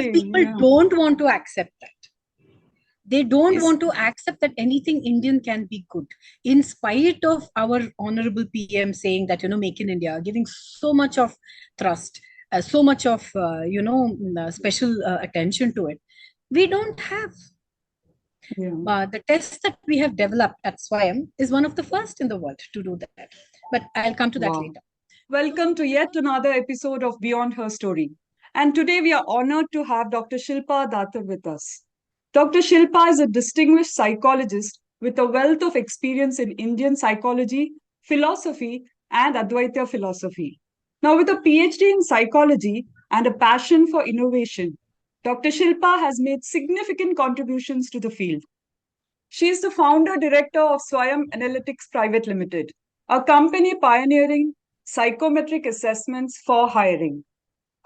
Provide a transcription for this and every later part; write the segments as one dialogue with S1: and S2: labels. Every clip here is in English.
S1: people don't want to accept that. They don't want to accept that anything Indian can be good, in spite of our honorable PM saying that, make in India, giving so much of thrust, so much of, special attention to it. We don't have. The test that we have developed at Swayam is one of the first in the world to do that. But I'll come to that later.
S2: Welcome to yet another episode of Beyond HerStory. And today we are honored to have Dr. Shilpa Datar with us. Dr. Shilpa is a distinguished psychologist with a wealth of experience in Indian psychology, philosophy, and Advaita philosophy. Now, with a Ph.D. in psychology and a passion for innovation, Dr. Shilpa has made significant contributions to the field. She is the founder director of Swayam Analytics Private Limited, a company pioneering psychometric assessments for hiring.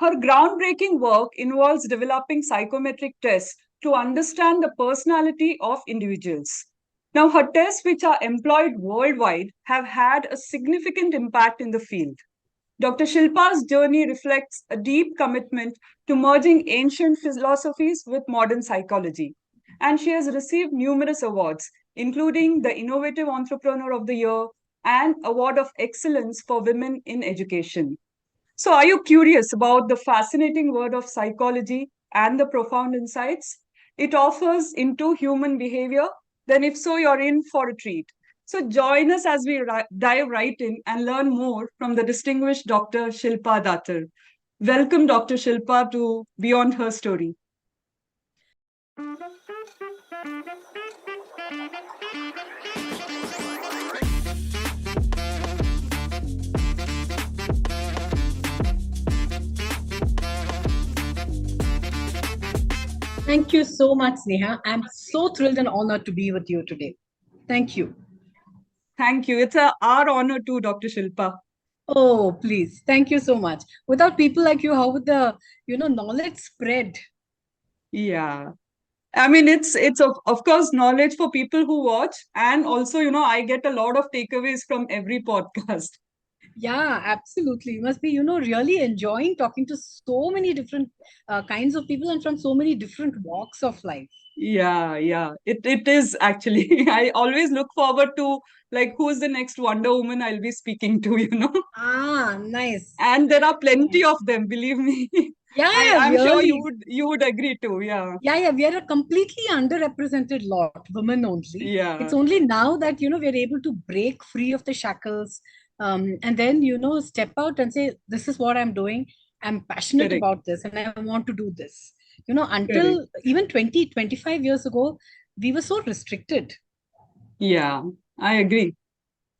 S2: Her groundbreaking work involves developing psychometric tests to understand the personality of individuals. Now, her tests, which are employed worldwide, have had a significant impact in the field. Dr. Shilpa's journey reflects a deep commitment to merging ancient philosophies with modern psychology. And she has received numerous awards, including the Innovative Entrepreneur of the Year and Award of Excellence for Women in Education. So, are you curious about the fascinating world of psychology and the profound insights it offers into human behavior? Then, if so, you're in for a treat. So, join us as we dive right in and learn more from the distinguished Dr. Shilpa Datar. Welcome, Dr. Shilpa, to Beyond HerStory.
S1: Thank you so much, Neha. I'm so thrilled and honored to be with you today. Thank you.
S2: Thank you. It's our honor too, Dr. Shilpa.
S1: Oh, please. Thank you so much. Without people like you, how would the, knowledge spread?
S2: Yeah. I mean, it's of course knowledge for people who watch, and also, I get a lot of takeaways from every podcast.
S1: Yeah, absolutely. You must be, really enjoying talking to so many different kinds of people and from so many different walks of life.
S2: Yeah, it is actually. I always look forward to who's the next Wonder Woman I'll be speaking to.
S1: Ah, nice.
S2: And there are plenty of them, believe me.
S1: Yeah,
S2: I'm
S1: really.
S2: sure you would agree too. Yeah.
S1: Yeah. We are a completely underrepresented lot, women only.
S2: Yeah.
S1: It's only now that, we're able to break free of the shackles, and then, step out and say, this is what I'm doing. I'm passionate about this and I want to do this. Until even 20, 25 years ago, we were so restricted.
S2: Yeah, I agree.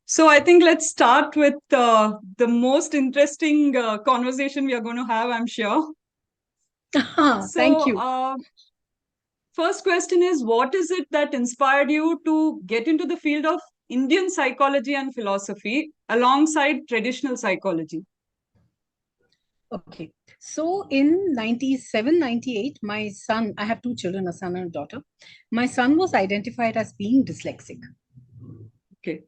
S2: So I think let's start with the most interesting conversation we are going to have, I'm sure.
S1: Thank you.
S2: First question is, what is it that inspired you to get into the field of Indian psychology and philosophy alongside traditional psychology?
S1: Okay. So in 97, 98, my son, I have two children, a son and a daughter. My son was identified as being dyslexic.
S2: Okay.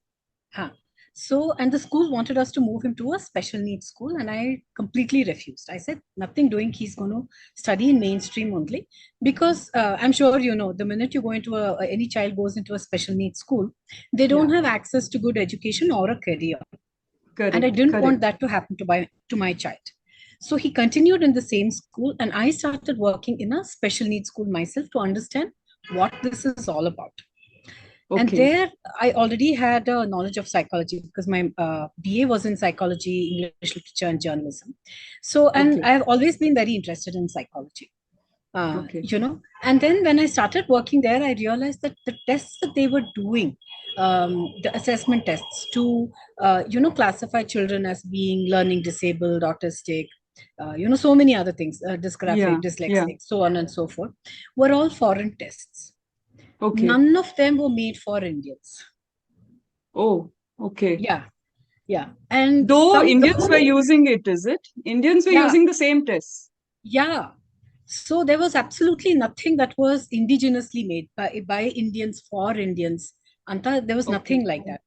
S1: So, and the school wanted us to move him to a special needs school, and I completely refused. I said, nothing doing. He's going to study in mainstream only, because I'm sure the minute you go into any child goes into a special needs school, they don't have access to good education or a career. And I didn't want that to happen to my child. So he continued in the same school, and I started working in a special needs school myself to understand what this is all about. Okay. And there, I already had a knowledge of psychology because my BA was in psychology, English literature, and journalism. So, and I've always been very interested in psychology. And then when I started working there, I realized that the tests that they were doing, the assessment tests to, classify children as being learning disabled, autistic, so many other things, dysgraphic, dyslexic, so on and so forth, were all foreign tests. Okay. None of them were made for Indians.
S2: Oh, okay.
S1: Yeah. And
S2: though Indians were using it, is it? Indians were using the same tests.
S1: Yeah. So there was absolutely nothing that was indigenously made by Indians for Indians. Anta, there was nothing like that.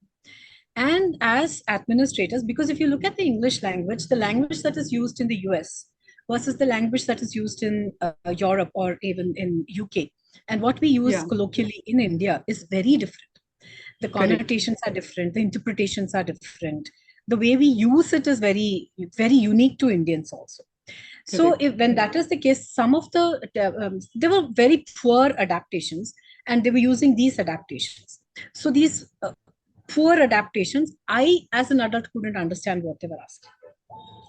S1: And as administrators, because if you look at the English language, the language that is used in the US versus the language that is used in Europe or even in UK. And what we use
S2: Yeah.
S1: colloquially in India is very different. The
S2: Correct.
S1: connotations are different, the interpretations are different. The way we use it is very, very unique to Indians also. So
S2: Correct.
S1: when that is the case, some of there were very poor adaptations, and they were using these adaptations. So these poor adaptations, I as an adult couldn't understand what they were asking.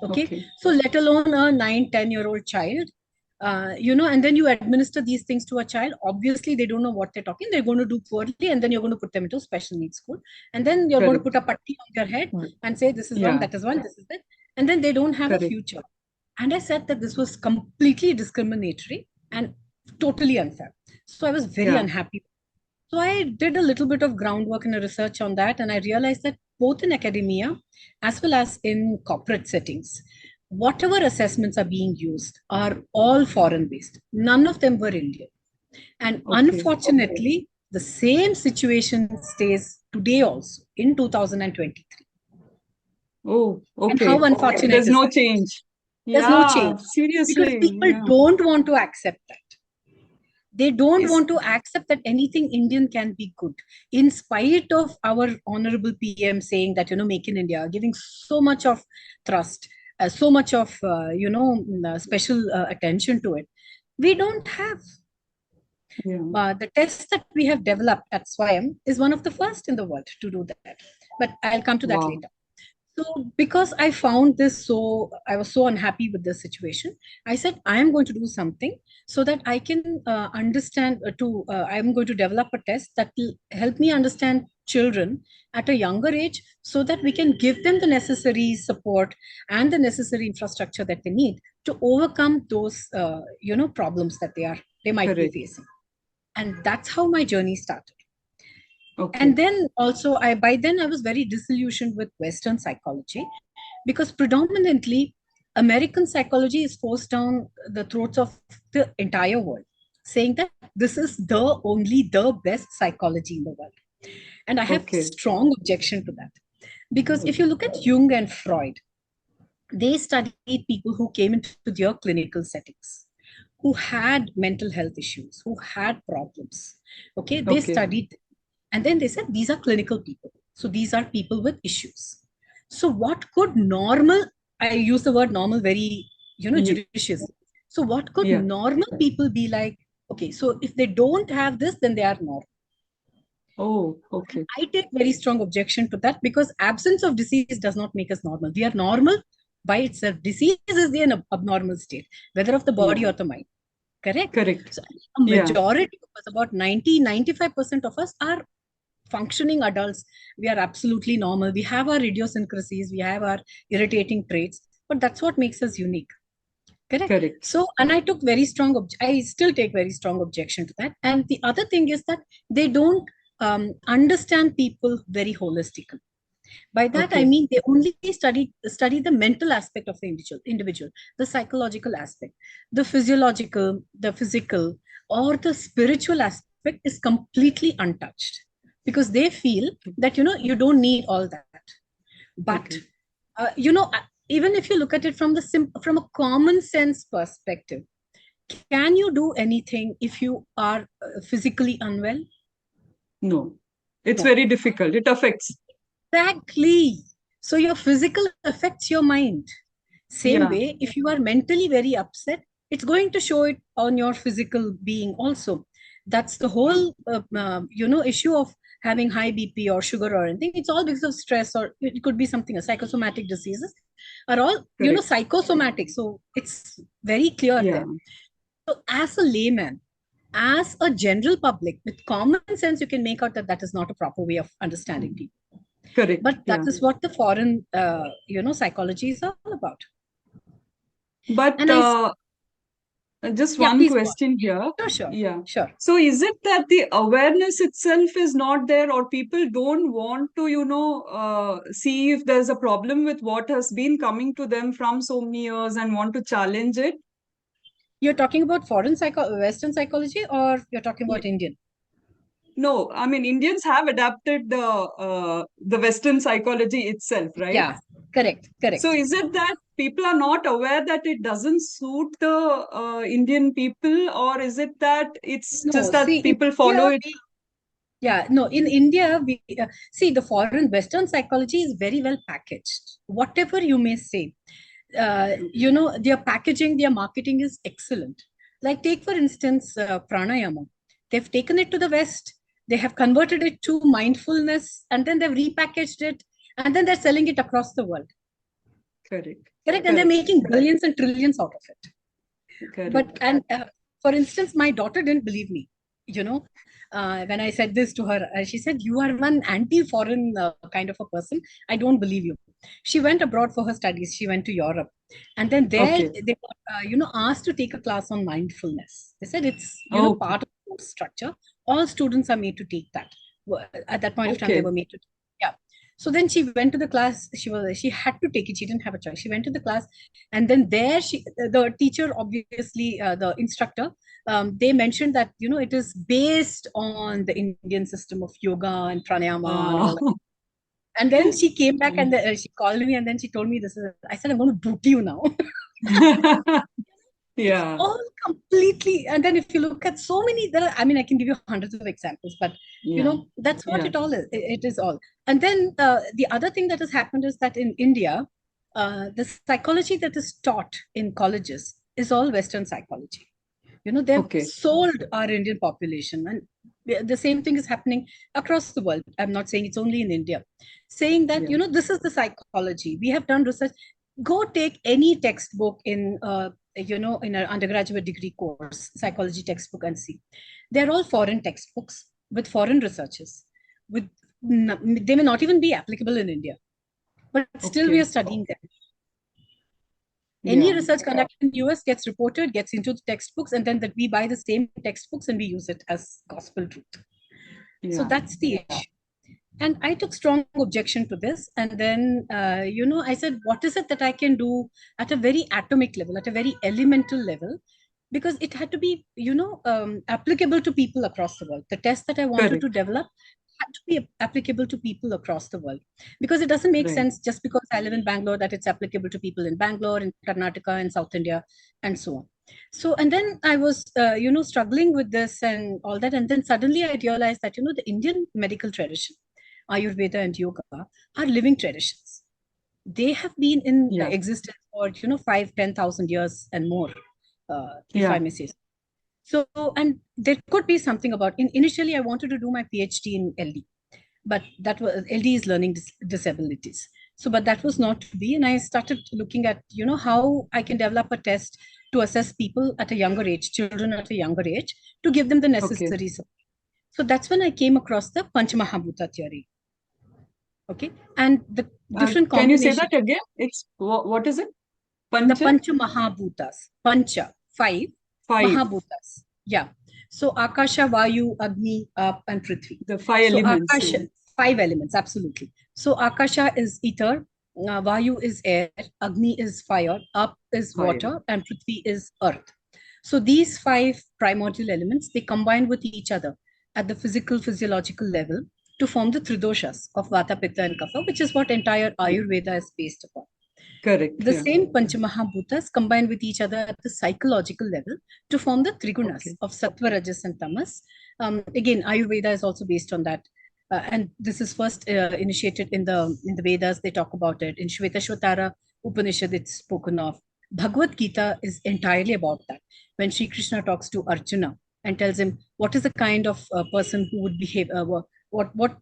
S1: Okay, so let alone a 9, 10-year-old child, and then you administer these things to a child. Obviously, they don't know what they're talking. They're going to do poorly, and then you're going to put them into special needs school, and then you're going to put a patti on their head and say this is wrong, that is wrong, this is that, and then they don't have a future. And I said that this was completely discriminatory and totally unfair. So I was very unhappy. So I did a little bit of groundwork and a research on that, and I realized that both in academia as well as in corporate settings, whatever assessments are being used are all foreign based. None of them were Indian. And unfortunately, the same situation stays today also in 2023.
S2: Oh,
S1: And
S2: okay.
S1: how unfortunate
S2: There's
S1: is
S2: no
S1: that?
S2: change.
S1: There's no
S2: Yeah,
S1: change because
S2: seriously.
S1: people
S2: Yeah.
S1: don't want to accept that. They don't want to accept that anything Indian can be good, in spite of our honorable PM saying that, make in India, giving so much of thrust, so much of, special attention to it. We don't have. The test that we have developed at Swayam is one of the first in the world to do that. But I'll come to that later. So because I found this I was so unhappy with this situation. I said, I am going to do something so that I can understand I'm going to develop a test that will help me understand children at a younger age so that we can give them the necessary support and the necessary infrastructure that they need to overcome those, problems that they might be facing. And that's how my journey started. And then also, by then I was very disillusioned with Western psychology because predominantly American psychology is forced down the throats of the entire world, saying that this is the best psychology in the world. And I have strong objection to that. Because if you look at Jung and Freud, they studied people who came into their clinical settings, who had mental health issues, who had problems. Okay, they studied. And then they said, these are clinical people. So these are people with issues. So what could normal, I use the word normal very, judicious. So what could normal people be like? Okay, so if they don't have this, then they are normal.
S2: Oh, okay.
S1: I take very strong objection to that because absence of disease does not make us normal. We are normal by itself. Disease is the abnormal state, whether of the body or the mind. Correct?
S2: Correct.
S1: So a majority of us, about 90-95% of us are functioning adults. We are absolutely normal. We have our idiosyncrasies, we have our irritating traits, but that's what makes us unique. Correct. So, and I took very strong, I still take very strong objection to that. And the other thing is that they don't understand people very holistically. By that, I mean, they only study the mental aspect of the individual, the psychological aspect, the physiological, the physical, or the spiritual aspect is completely untouched because they feel that, you don't need all that. But, even if you look at it from from a common sense perspective, can you do anything if you are physically unwell?
S2: No, it's very difficult. It affects.
S1: Exactly. So your physical affects your mind. Same way, if you are mentally very upset, it's going to show it on your physical being also. That's the whole, issue of having high BP or sugar or anything. It's all because of stress, or it could be something, a psychosomatic diseases are all, psychosomatic. So it's very clear there. So as a layman, as a general public, with common sense, you can make out that that is not a proper way of understanding people.
S2: Correct.
S1: But that is what the foreign, psychology is all about.
S2: But just one question here.
S1: Sure.
S2: Yeah.
S1: Sure.
S2: So is it that the awareness itself is not there, or people don't want to, see if there's a problem with what has been coming to them from so many years and want to challenge it?
S1: You're talking about Western psychology, or you're talking about Indian?
S2: No, I mean, Indians have adapted the Western psychology itself, right?
S1: Yeah, correct.
S2: So is it that people are not aware that it doesn't suit the Indian people, or is it that it's just
S1: No,
S2: that
S1: see, in
S2: people
S1: India,
S2: follow it?
S1: yeah, no, in India, we see the foreign Western psychology is very well packaged. Whatever you may say, their packaging, their marketing is excellent. Like, take for instance, pranayama. They've taken it to the West, they have converted it to mindfulness, and then they've repackaged it, and then they're selling it across the world.
S2: Correct.
S1: Correct, and they're
S2: Correct.
S1: making billions and trillions out of it. But
S2: Correct.
S1: and For instance, my daughter didn't believe me. You know, when I said this to her, she said, "You are one anti-foreign kind of a person. I don't believe you." She went abroad for her studies. She went to Europe, and then there
S2: Okay.
S1: they were, asked to take a class on mindfulness. They said it's
S2: Okay.
S1: part of the course structure. All students are made to take that. At that point of time, they
S2: Okay.
S1: were made to. Yeah. So then she went to the class. She had to take it. She didn't have a choice. She went to the class, and then there the teacher, obviously, the instructor, they mentioned that it is based on the Indian system of yoga and pranayama and
S2: Uh,
S1: all that. And then she came back and she called me and then she told me this is. I said, I'm going to boot you now. It's
S2: yeah.
S1: all completely. And then if you look at so many, I mean, I can give you hundreds of examples, but
S2: Yeah.
S1: that's what
S2: Yeah.
S1: it all is. It is all. And then the other thing that has happened is that in India, the psychology that is taught in colleges is all Western psychology. They've
S2: Okay.
S1: sold our Indian population, and the same thing is happening across the world. I'm not saying it's only in India, saying that
S2: Yeah.
S1: this is the psychology. We have done research. Go take any textbook in an undergraduate degree course, psychology textbook, and see. They're all foreign textbooks with foreign researchers. With They may not even be applicable in India, but still we
S2: Okay.
S1: are studying them. Any
S2: Yeah.
S1: research conducted in US gets reported, gets into the textbooks, and then that we buy the same textbooks and we use it as gospel truth. So
S2: Yeah.
S1: that's the issue. And I took strong objection to this. And then, I said, what is it that I can do at a very atomic level, at a very elemental level? Because it had to be, applicable to people across the world. The test that I wanted to
S2: Correct.
S1: develop had to be applicable to people across the world. Because it doesn't make
S2: Right.
S1: sense just because I live in Bangalore that it's applicable to people in Bangalore, in Karnataka, in South India, and so on. So, and then I was, struggling with this and all that. And then suddenly I realized that, the Indian medical tradition, Ayurveda and yoga, are living traditions. They have been in
S2: Yeah.
S1: existence for 5, 10,000 years and more, if I
S2: Yeah.
S1: may say so. So, and there could be something about. Initially, I wanted to do my PhD in LD, but that was LD is learning disabilities. So, but that was not to be, and I started looking at how I can develop a test to assess people at a younger age, children at a younger age, to give them the
S2: Okay.
S1: necessary support. So that's when I came across the Panchamahabhuta theory. Okay, and the different
S2: Can you say
S1: combinations,
S2: that again? It's what is it?
S1: the
S2: Pancha?
S1: Pancha Mahabhutas, Pancha, five,
S2: Five.
S1: Mahabhutas. Yeah. So Akasha, Vayu, Agni, Up, and Prithvi.
S2: The five
S1: So
S2: elements. Yeah.
S1: Akasha, five elements, absolutely. So Akasha is ether, Vayu is air, Agni is fire, Up is
S2: Fire.
S1: water, and Prithvi is earth. So these five primordial elements, they combine with each other at the physiological level to form the tridoshas of Vata, Pitta, and Kapha, which is what entire
S2: Yeah.
S1: Ayurveda is based upon.
S2: Correct.
S1: The
S2: Yeah.
S1: same Panchamahabhutas combine with each other at the psychological level to form the Trigunas
S2: Okay.
S1: of Sattva, Rajas, and Tamas. Again, Ayurveda is also based on that. And this is first initiated in the Vedas. They talk about it in Shvetashvatara Upanishad. It's spoken of. Bhagavad Gita is entirely about that. When Sri Krishna talks to Arjuna and tells him what is the kind of person who would behave, what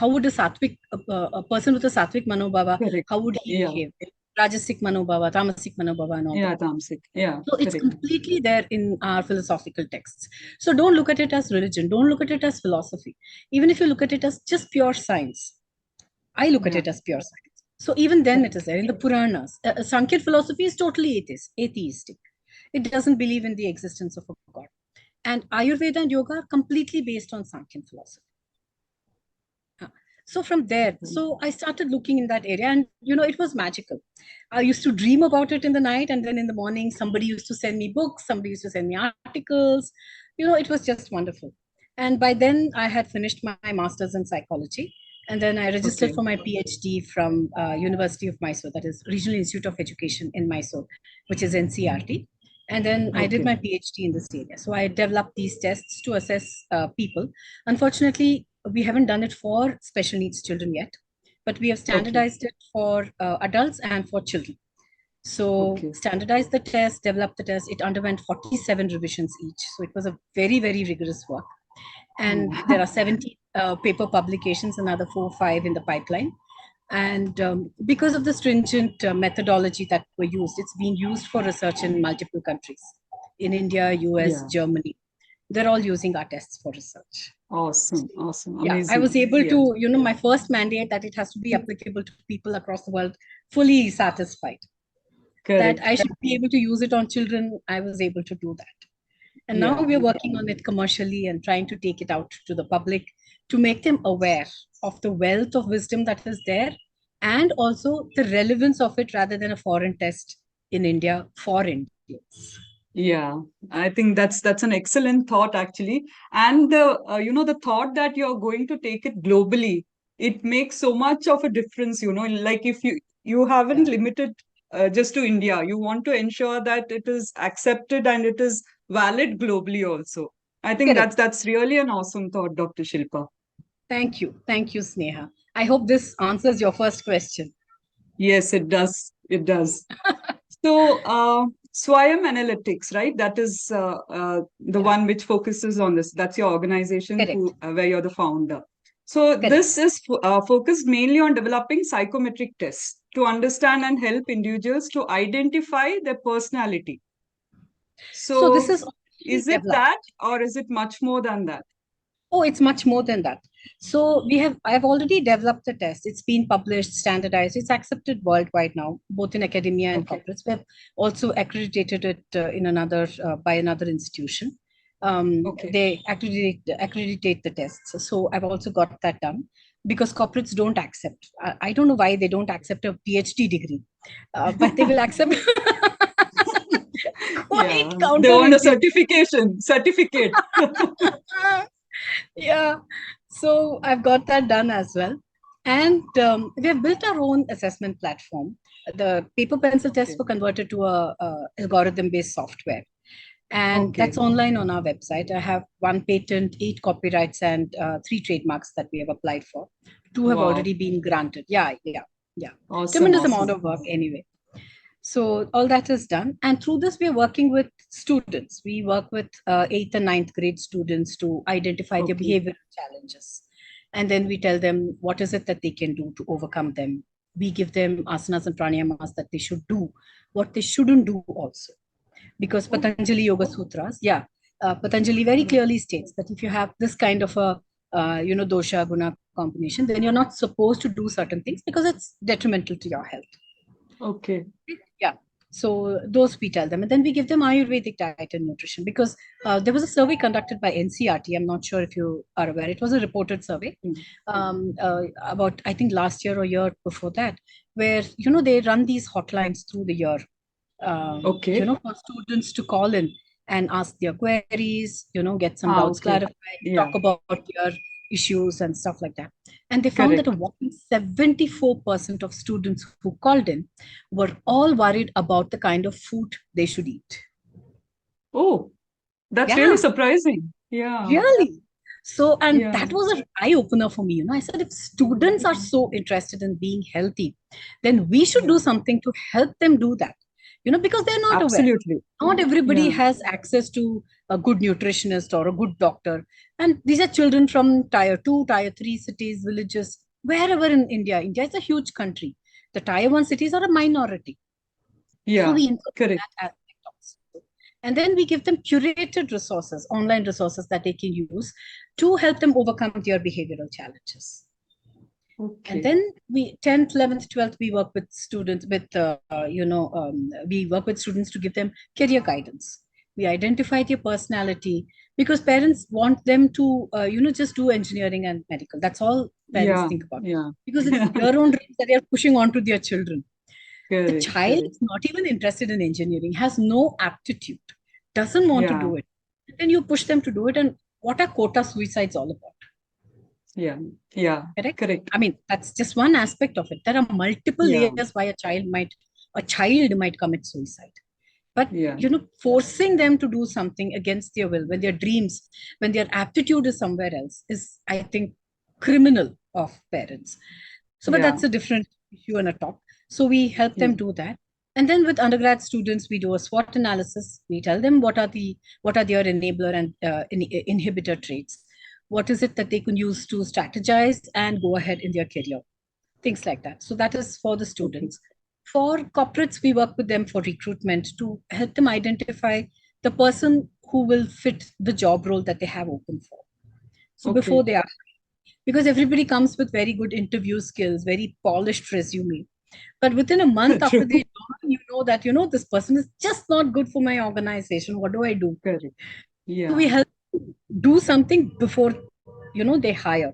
S1: how would a person with a sattvic manobhava,
S2: Correct.
S1: how would he
S2: Yeah.
S1: behave? Rajasic manobhava, tamasic manobhava, and all that.
S2: Yeah. Tamasic. Yeah.
S1: So it's
S2: Correct.
S1: completely there in our philosophical texts. So don't look at it as religion. Don't look at it as philosophy. Even if you look at it as just pure science, I look at
S2: Yeah.
S1: it as pure science. So even then it is
S2: Correct.
S1: there in the Puranas. Sankhya philosophy is totally atheistic. It doesn't believe in the existence of a god. And Ayurveda and yoga are completely based on Sankhya philosophy. So from there, so I started looking in that area, and it was magical. I used to dream about it in the night, and then in the morning somebody used to send me books, somebody used to send me articles. It was just wonderful. And by then I had finished my master's in psychology, And then I registered
S2: Okay.
S1: for my PhD from University of Mysore, that is Regional Institute of Education in Mysore, which is NCRT. And then I did
S2: Okay.
S1: my PhD in this area. So I developed these tests to assess people. Unfortunately, we haven't done it for special needs children yet, but we have
S2: Okay.
S1: standardized it for adults and for children. So
S2: Okay.
S1: standardized the test, developed the test. It underwent 47 revisions each. So it was a very, very rigorous work. And
S2: Oh.
S1: there are 70 paper publications, another 4 or 5 in the pipeline. And because of the stringent methodology that were used, it's been used for research in multiple countries, in India, US,
S2: Yeah.
S1: Germany. They're all using our tests for research.
S2: Awesome. Awesome.
S1: Yeah, I was
S2: Amazing.
S1: able
S2: Yeah.
S1: to, my first mandate that it has to be applicable to people across the world, fully satisfied. That
S2: Correct.
S1: I should be able to use it on children, I was able to do that. And now
S2: Yeah.
S1: we're working on it commercially and trying to take it out to the public to make them aware of the wealth of wisdom that is there and also the relevance of it rather than a foreign test in India for Indians.
S2: Yeah, I think that's an excellent thought actually. And the the thought that you're going to take it globally, it makes so much of a difference, like if you haven't
S1: Yeah,
S2: limited just to India, you want to ensure that it is accepted and it is valid globally also. I think
S1: correct.
S2: that's really an awesome thought, Dr. Shilpa.
S1: Thank you. Thank you, Sneha. I hope this answers your first question.
S2: Yes, it does. It does. So, Swayam Analytics, right? That is the
S1: Yeah,
S2: one which focuses on this. That's your organization
S1: correct.
S2: where you're the founder. So,
S1: Correct.
S2: this is focused mainly on developing psychometric tests to understand and help individuals to identify their personality.
S1: So this
S2: So,
S1: is already
S2: is it
S1: developed.
S2: that or is it much more than that?
S1: Oh, it's much more than that. So I've already developed the test. It's been published, standardized. It's accepted worldwide now, both in academia and
S2: Okay.
S1: corporates. We've also accredited it in another by another institution.
S2: Okay.
S1: They accreditate the tests. So I've also got that done because corporates don't accept. I don't know why they don't accept a PhD degree, but they will accept quite
S2: Yeah. They want a
S1: counterintuitive.
S2: certificate.
S1: Yeah, so I've got that done as well. And we have built our own assessment platform. The paper pencil tests
S2: Okay.
S1: were converted to a algorithm based software, and
S2: Okay.
S1: that's online on our website. I have 1 patent, 8 copyrights, and 3 trademarks that we have applied for. 2 have
S2: Wow.
S1: already been granted. Yeah, yeah, yeah.
S2: Awesome.
S1: Tremendous amount
S2: Awesome.
S1: of work anyway. So all that is done. And through this, we are working with students. We work with 8th and 9th grade students to identify their
S2: Okay.
S1: behavioral challenges. And then we tell them what is it that they can do to overcome them. We give them asanas and pranayamas that they should do, what they shouldn't do also. Because
S2: Oh.
S1: Patanjali Yoga Sutras, yeah, Patanjali very
S2: Mhm.
S1: clearly states that if you have this kind of a, dosha guna combination, then you're not supposed to do certain things because it's detrimental to your health.
S2: Okay.
S1: Yeah. So those we tell them, and then we give them Ayurvedic diet and nutrition because there was a survey conducted by NCRT. I'm not sure if you are aware. It was a reported survey
S2: Mm.
S1: about I think last year or year before that, where they run these hotlines through the year,
S2: Okay.
S1: for students to call in and ask their queries, get some
S2: Ah,
S1: doubts
S2: okay.
S1: clarified,
S2: Yeah.
S1: talk about their issues and stuff like that. And they found that a
S2: Correct.
S1: whopping 74% of students who called in were all worried about the kind of food they should eat.
S2: Oh, that's really
S1: Yeah,
S2: surprising. Yeah.
S1: really. So, and
S2: Yeah.
S1: that was an eye opener for me. I said, if students are so interested in being healthy, then we should do
S2: Yeah.
S1: something to help them do that, because they're not aware.
S2: Absolutely.
S1: Not everybody
S2: Yeah.
S1: has access to a good nutritionist or a good doctor. And these are children from tier 2, tier 3 cities, villages, wherever in India. India is a huge country. The tier 1 cities are a minority. So
S2: Yeah.
S1: we incorporate
S2: Correct.
S1: that aspect also. And then we give them curated resources, online resources that they can use to help them overcome their behavioral challenges. And
S2: Okay.
S1: then we 10th, 11th, 12th, we work with students with, we work with students to give them career guidance. We identify their personality because parents want them to, just do engineering and medical. That's all parents
S2: Yeah.
S1: think about
S2: Yeah.
S1: because it's their own dreams that they are pushing onto their children. The
S2: Correct.
S1: child
S2: Correct.
S1: is not even interested in engineering, has no aptitude, doesn't want to
S2: Yeah.
S1: do it. Then you push them to do it. And what are quota suicides all about?
S2: Yeah. Yeah.
S1: Correct?
S2: Correct.
S1: I mean, that's just one aspect of it. There are multiple
S2: Yeah.
S1: layers why a child might commit suicide. But
S2: Yeah.
S1: forcing them to do something against their will, when their dreams, when their aptitude is somewhere else, is, I think, criminal of parents. So, but
S2: Yeah.
S1: that's a different issue and a talk. So we help
S2: Yeah.
S1: them do that. And then with undergrad students, we do a SWOT analysis. We tell them what are their enabler and inhibitor traits. What is it that they can use to strategize and go ahead in their career? Things like that. So that is for the
S2: Okay.
S1: students. For corporates, we work with them for recruitment to help them identify the person who will fit the job role that they have open for. So before
S2: Okay.
S1: they are, because everybody comes with very good interview skills, very polished resume. But within a month after
S2: True.
S1: they join, that, this person is just not good for my organization. What do I do?
S2: Correct.
S1: So we
S2: Yeah.
S1: help do something before, they hire.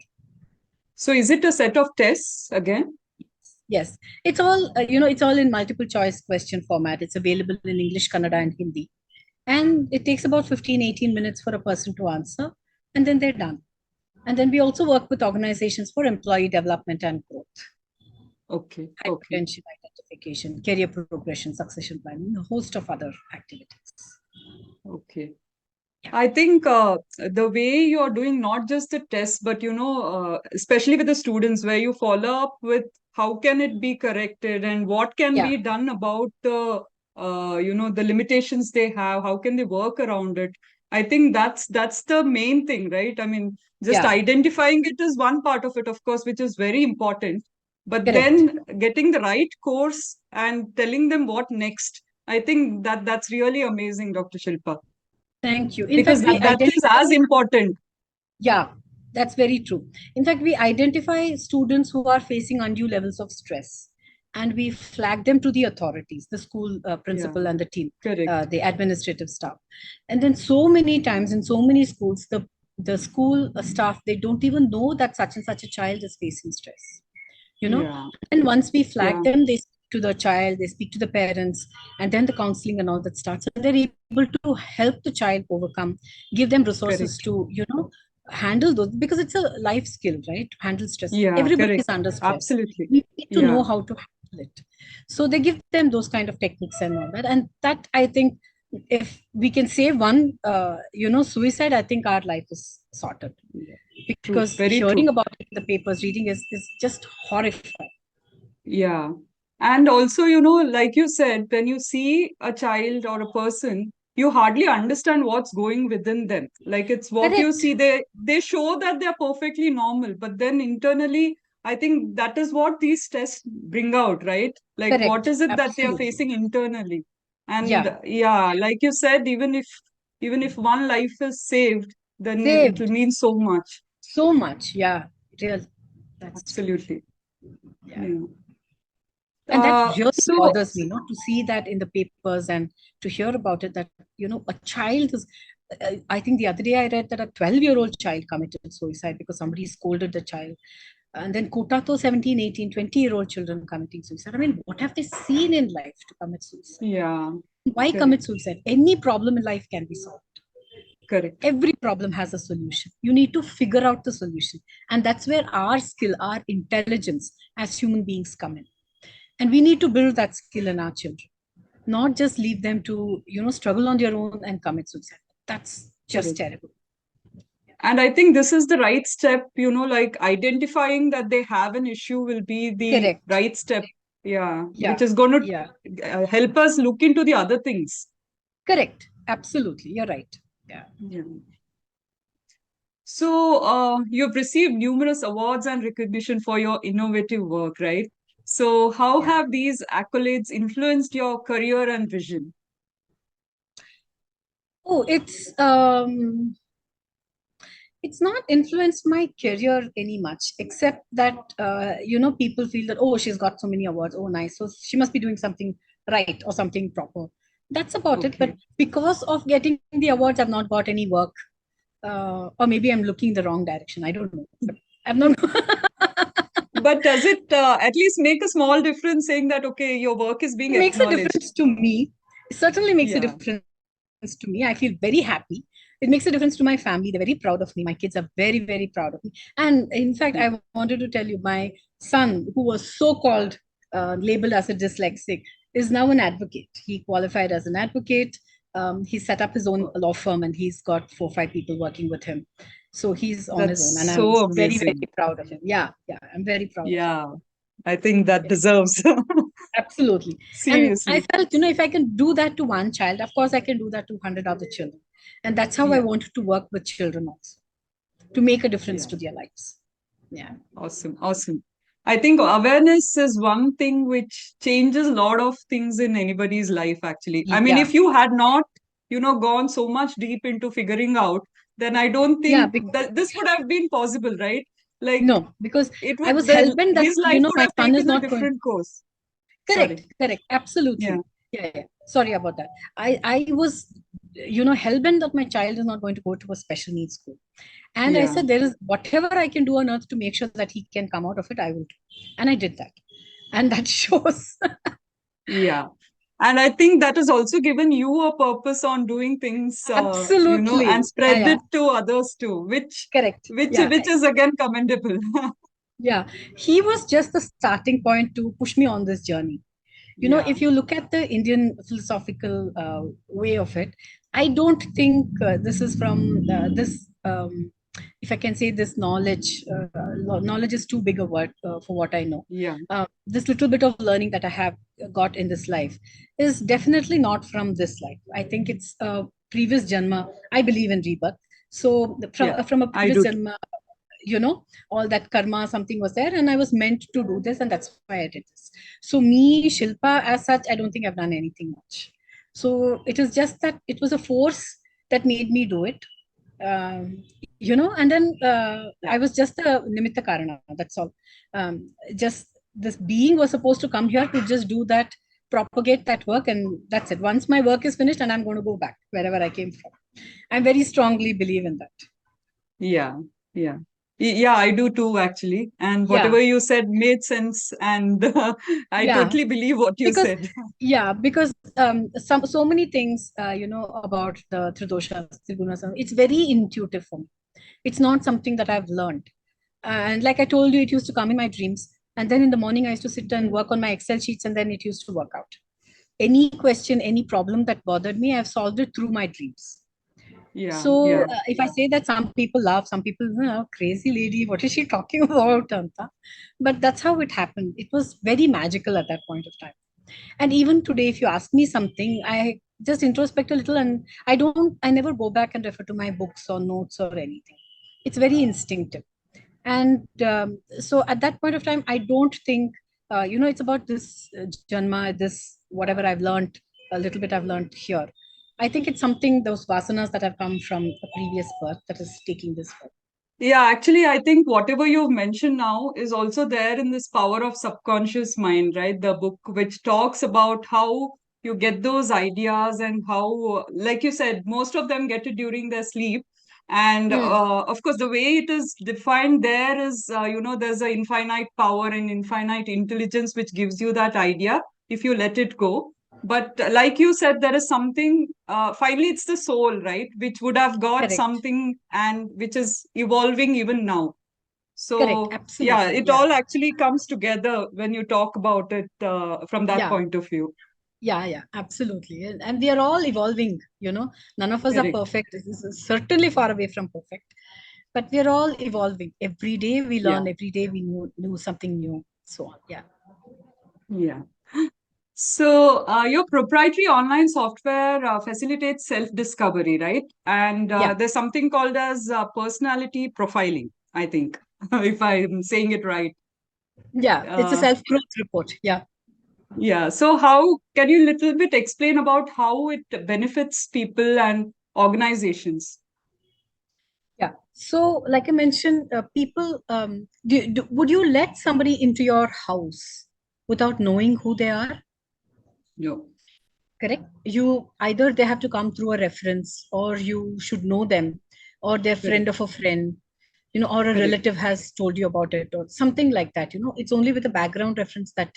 S2: So is it a set of tests again?
S1: Yes, it's all in multiple choice question format. It's available in English, Kannada, and Hindi. And it takes about 15, 18 minutes for a person to answer, and then they're done. And then we also work with organizations for employee development and growth,
S2: Okay.
S1: high
S2: Okay.
S1: potential identification, career progression, succession planning, a host of other activities.
S2: Okay.
S1: Yeah,
S2: I think the way you're doing not just the tests, but especially with the students, where you follow up with how can it be corrected and what can
S1: yeah,
S2: be done about the limitations they have, how can they work around it. I think that's the main thing, right? I mean, just
S1: yeah,
S2: identifying it is one part of it, of course, which is very important. But
S1: correct.
S2: then getting the right course and telling them what next, I think that's really amazing, Dr. Shilpa,
S1: Thank you. In
S2: because
S1: fact, we
S2: that is
S1: identify.
S2: as important.
S1: Yeah, that's very true. In fact, we identify students who are facing undue levels of stress, and we flag them to the authorities, the school
S2: Yeah,
S1: principal and the team,
S2: correct.
S1: the administrative staff. And then so many times in so many schools, the school staff, they don't even know that such and such a child is facing stress. you know
S2: Yeah,
S1: and once we flag
S2: yeah,
S1: them, they speak to the child, they speak to the parents, and then the counseling and all that starts, and they're able to help the child overcome, give them resources
S2: correct.
S1: to handle those, because it's a life skill, right, to handle stress.
S2: Yeah,
S1: Everybody is
S2: correct.
S1: under stress.
S2: Absolutely.
S1: We need to know
S2: Yeah,
S1: how to handle it. So they give them those kind of techniques and all that, and that, I think, if we can save one suicide, I think our life is sorted,
S2: true.
S1: because
S2: Very
S1: hearing
S2: true.
S1: about it in the papers, reading is just horrifying.
S2: Yeah. And also, like you said, when you see a child or a person, you hardly understand what's going within them. Like it's what you
S1: Correct.
S2: see. They show that they're perfectly normal, but then internally, I think that is what these tests bring out, right? Like what
S1: Correct.
S2: is it that they are
S1: Absolutely.
S2: facing internally? And
S1: Yeah.
S2: yeah, like you said, even if one life is saved, then it will
S1: Saved
S2: mean so much.
S1: so much. Yeah. Real. That's true.
S2: Absolutely.
S1: Yeah.
S2: Yeah.
S1: And that really
S2: So
S1: bothers me, not to see that in the papers and to hear about it, that, a child is. I think the other day I read that a 12-year-old child committed suicide because somebody scolded the child. And then kota to 17, 18, 20-year-old children committing suicide. I mean, what have they seen in life to commit suicide?
S2: yeah,
S1: Why commit
S2: correct.
S1: suicide? Any problem in life can be solved.
S2: Correct.
S1: Every problem has a solution. You need to figure out the solution. And that's where our skill, our intelligence as human beings come in. And we need to build that skill in our children, not just leave them to, struggle on their own and commit suicide. That's just
S2: Correct.
S1: terrible.
S2: And I think this is the right step, like identifying that they have an issue will be the
S1: Correct.
S2: right step. Yeah, which
S1: Yeah.
S2: is going
S1: Yeah.
S2: to help us look into the other things.
S1: Correct. Absolutely. You're right. Yeah.
S2: Yeah. So, you've received numerous awards and recognition for your innovative work, right? So, how
S1: Yeah.
S2: have these accolades influenced your career and vision?
S1: Oh, it's not influenced my career any much, except that people feel that, oh, she's got so many awards, oh nice, so she must be doing something right or something proper. That's about it. But
S2: Okay.
S1: because of getting the awards, I've not got any work, or maybe I'm looking the wrong direction, I don't know, but I've not.
S2: But does it at least make a small difference saying that, okay, your work is being
S1: It makes a
S2: acknowledged?
S1: difference to me. It certainly makes a
S2: Yeah.
S1: difference to me. I feel very happy. it makes a difference to my family. They're very proud of me. My kids are very, very proud of me. And in fact, I wanted to tell you, my son, who was so called, labeled as a dyslexic, is now an advocate. He qualified as an advocate. He set up his own law firm, and he's got 4 or 5 people working with him. So he's on his own,
S2: That's
S1: and I'm
S2: so
S1: very, very
S2: amazing.
S1: proud of him. Yeah, yeah, I'm very proud of him.
S2: Yeah, I think that
S1: Yeah,
S2: deserves.
S1: absolutely. And I
S2: Seriously.
S1: felt, if I can do that to one child, of course I can do that to 100 other children. And that's how I
S2: Yeah,
S1: wanted to work with children also, to make a difference
S2: yeah.
S1: to their lives. Yeah.
S2: Awesome, awesome. I think awareness is one thing which changes a lot of things in anybody's life, actually. I mean,
S1: Yeah.
S2: if you had not, gone so much deep into figuring out, then I don't
S1: Yeah.
S2: think that this would have been possible, right? Like
S1: No, because
S2: it
S1: I
S2: would,
S1: was hell bent that,
S2: his life would
S1: my
S2: have
S1: son is
S2: taken a
S1: not going.
S2: different course.
S1: Correct,
S2: Sorry.
S1: correct,
S2: Yeah,
S1: absolutely. Yeah, yeah. Sorry about that. I was, hell bent that my child is not going to go to a special needs school. And I
S2: yeah,
S1: said, there is whatever I can do on earth to make sure that he can come out of it, I will do. And I did that. And that shows.
S2: yeah. And I think that has also given you a purpose on doing things, and
S1: Absolutely. Yeah,
S2: spread
S1: yeah.
S2: it to others too, which
S1: Correct.
S2: which
S1: Yeah.
S2: which is again commendable.
S1: Yeah. He was just the starting point to push me on this journey.
S2: Yeah,
S1: If you look at the Indian philosophical way of it, I don't think this is from this. If I can say this knowledge, knowledge is too big a word for what I know.
S2: yeah,
S1: This little bit of learning that I have got in this life is definitely not from this life. I think it's a previous janma. I believe in rebirth. So
S2: yeah.
S1: from a
S2: I
S1: previous
S2: do too.
S1: janma, all that karma, something was there, and I was meant to do this, and that's why I did this. So me, Shilpa, as such, I don't think I've done anything much. So it is just that it was a force that made me do it. And then
S2: Yeah,
S1: I was just a nimitta karana, that's all. Just this being was supposed to come here to just do that, propagate that work, and that's it. Once my work is finished, and I'm going to go back wherever I came from. I very strongly believe in that.
S2: yeah, yeah. Yeah, I do too, actually. And
S1: Yeah,
S2: whatever you said made sense, and I
S1: yeah.
S2: totally believe what you
S1: because
S2: said.
S1: because so many things about the tridoshas, trigunas, it's very intuitive for me. It's not something that I've learned, and like I told you, it used to come in my dreams, and then in the morning I used to sit and work on my Excel sheets, and then it used to work out. Any question, any problem that bothered me, I've solved it through my dreams.
S2: Yeah,
S1: So
S2: yeah,
S1: if I say that, some people laugh, some people, crazy lady, what is she talking about, Anta? But that's how it happened. It was very magical at that point of time. And even today, if you ask me something, I just introspect a little, and I never go back and refer to my books or notes or anything. It's very instinctive. And so at that point of time, I don't think, it's about this janma, this whatever I've learned, a little bit I've learned here. I think it's something, those vasanas that have come from a previous birth, that is taking this birth.
S2: yeah. Actually, I think whatever you've mentioned now is also there in this Power of Subconscious Mind, right? The book which talks about how you get those ideas and how, like you said, most of them get it during their sleep. And
S1: Hmm.
S2: of course, the way it is defined there is, there's an infinite power and infinite intelligence which gives you that idea if you let it go. But like you said, there is something, finally, it's the soul, right? Which would have got
S1: Correct.
S2: something and which is evolving even now.
S1: Correct.
S2: So, yeah,
S1: Absolutely.
S2: it
S1: Yeah.
S2: all actually comes together when you talk about it from that
S1: Yeah.
S2: point of view.
S1: Yeah, yeah, absolutely. And we are all evolving, None of us are
S2: Correct.
S1: perfect. This is certainly far away from perfect. But we are all evolving. Every day we
S2: Yeah.
S1: learn, every day we know something new. So on. Yeah.
S2: Yeah. So, your proprietary online software facilitates self-discovery, right? And
S1: Yeah.
S2: there's something called as personality profiling, I think, if I'm saying it right.
S1: Yeah. It's a
S2: Uh,
S1: self-growth report. Yeah.
S2: Yeah. So how can you little bit explain about how it benefits people and organizations?
S1: Yeah. So, like I mentioned, people, would you let somebody into your house without knowing who they are?
S2: No.
S1: Correct. You either they have to come through a reference, or you should know them, or they're friend
S2: Correct.
S1: of a friend, or a
S2: Correct.
S1: relative has told you about it, or something like that. It's only with a background reference that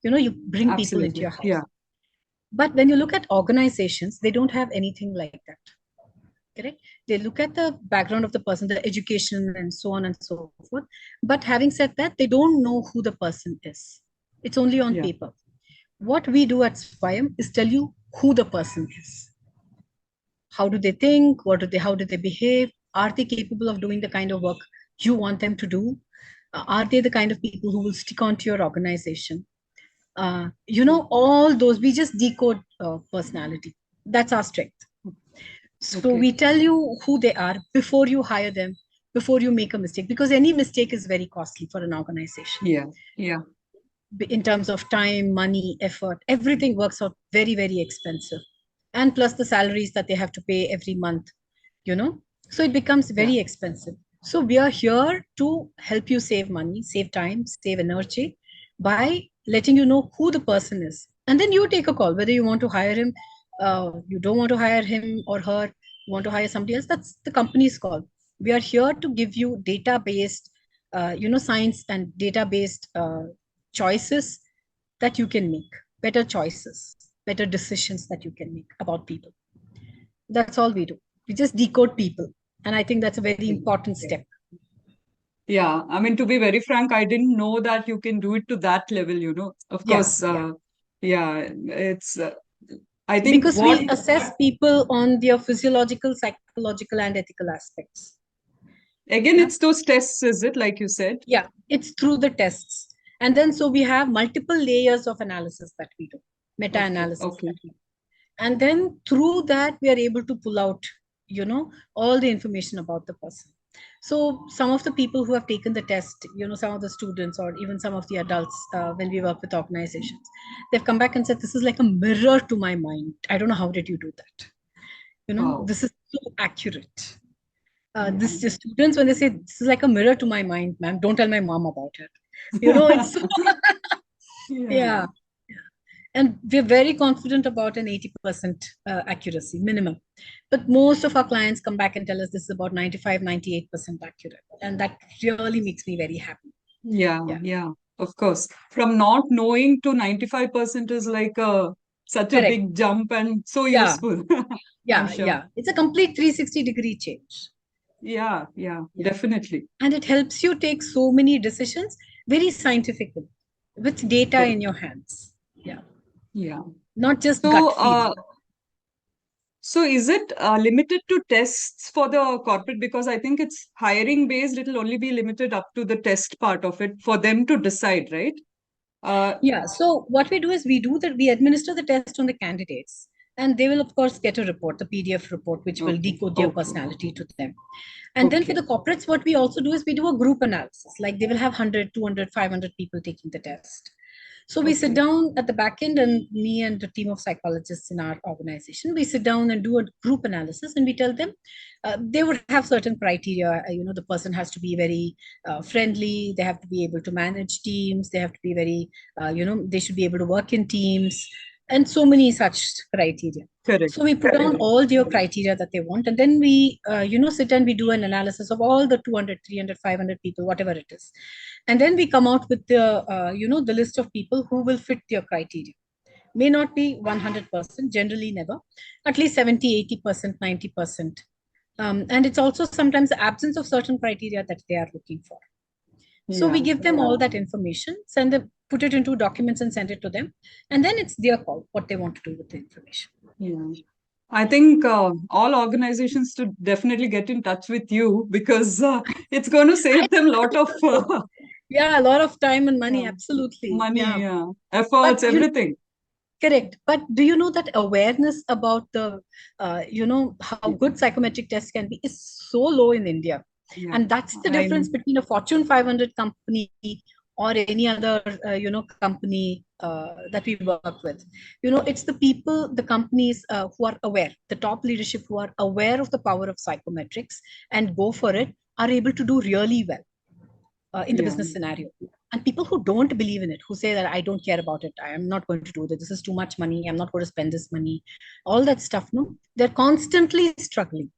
S1: you bring people into
S2: Absolutely.
S1: your
S2: Yeah.
S1: house. But when you look at organizations, they don't have anything like that. correct? They look at the background of the person, the education, and so on and so forth. But having said that, they don't know who the person is. It's only on
S2: Yeah.
S1: paper. What we do at Swayam is tell you who the person is. How do they think? How do they behave? Are they capable of doing the kind of work you want them to do? Are they the kind of people who will stick on to your organization? All those, we just decode personality. That's our strength. So
S2: Okay.
S1: we tell you who they are before you hire them, before you make a mistake, because any mistake is very costly for an organization
S2: Yeah. Yeah.
S1: in terms of time, money, effort. Everything works out very, very expensive. And plus the salaries that they have to pay every month, you know. So it becomes
S2: Yeah.
S1: very expensive. So we are here to help you save money, save time, save energy by letting you know who the person is. And then you take a call whether you want to hire him, you don't want to hire him or her, you want to hire somebody else. That's the company's call. We are here to give you data based, science and data based choices that you can make, better choices, better decisions that you can make about people. That's all we do. We just decode people. And I think that's a very important step.
S2: Yeah, I mean, to be very frank, I didn't know that you can do it to that level, you know. Of
S1: Yeah,
S2: course,
S1: yeah.
S2: yeah, I think
S1: Because
S2: what,
S1: we assess people on their physiological, psychological, and ethical aspects.
S2: again,
S1: Yeah.
S2: it's those tests, is it, like you said?
S1: Yeah. It's through the tests. And then so we have multiple layers of analysis that we do, meta
S2: Okay,
S1: analysis that
S2: okay,
S1: we do. And then through that, we are able to pull out, all the information about the person. So some of the people who have taken the test, some of the students or even some of the adults, when we work with organizations, they've come back and said, this is like a mirror to my mind. I don't know, how did you do that?
S2: wow.
S1: This is so accurate.
S2: Yeah.
S1: This the students, when they say this is like a mirror to my mind, ma'am, don't tell my mom about it. It's
S2: Yeah.
S1: yeah. And we're very confident about an 80% accuracy minimum. But most of our clients come back and tell us this is about 95, 98% accurate. And that really makes me very happy.
S2: Yeah,
S1: Yeah,
S2: yeah, of course. From not knowing to 95% is like such a
S1: correct.
S2: big jump and so
S1: Yeah,
S2: useful, I'm
S1: yeah,
S2: sure.
S1: yeah. It's a complete 360-degree change.
S2: Yeah, yeah,
S1: Yeah.
S2: definitely.
S1: And it helps you take so many decisions very scientifically with data in
S2: Correct.
S1: your hands. Yeah.
S2: Yeah.
S1: Not just
S2: So,
S1: gut feeling.
S2: so is it limited to tests for the corporate? Because I think it's hiring based, it'll only be limited up to the test part of it for them to decide, right? Uh,
S1: Yeah. So what we do is we administer the test on the candidates, and they will of course get a report, the PDF report, which will
S2: okay,
S1: decode their
S2: okay,
S1: personality to them. And then for
S2: okay,
S1: the corporates, what we also do is we do a group analysis. Like they will have 100, 200, 500 people taking the test. So we sit
S2: okay.
S1: down at the back end, and me and the team of psychologists in our organization, we sit down and do a group analysis, and we tell them they would have certain criteria. The person has to be very friendly. They have to be able to manage teams. They have to be very, they should be able to work in teams, and so many such criteria.
S2: Correct,
S1: So we put down
S2: correct.
S1: all their criteria that they want, and then we, sit and we do an analysis of all the 200, 300, 500 people, whatever it is, and then we come out with the list of people who will fit their criteria. May not be 100%, generally never, at least 70, 80%, 90%. And it's also sometimes the absence of certain criteria that they are looking for. So we
S2: Yeah.
S1: give them all that information, send them, put it into documents and send it to them, and then it's their call what they want to do with the information.
S2: Yeah. I think all organizations should definitely get in touch with you because it's going to
S1: I
S2: save them a lot of
S1: Yeah, a lot of time and money,
S2: yeah,
S1: absolutely.
S2: money,
S1: Yeah.
S2: efforts,
S1: But
S2: everything.
S1: correct. But do you know that awareness about how
S2: Yeah,
S1: good psychometric tests can be is so low in India.
S2: yeah.
S1: And that's the
S2: I know.
S1: difference between a Fortune 500 company or any other, company that we work with. It's the people, the companies who are aware, the top leadership who are aware of the power of psychometrics and go for it are able to do really well in the
S2: Yeah,
S1: business scenario. And people who don't believe in it, who say that I don't care about it, I am not going to do this, this is too much money, I'm not going to spend this money, all that stuff, no, they're constantly struggling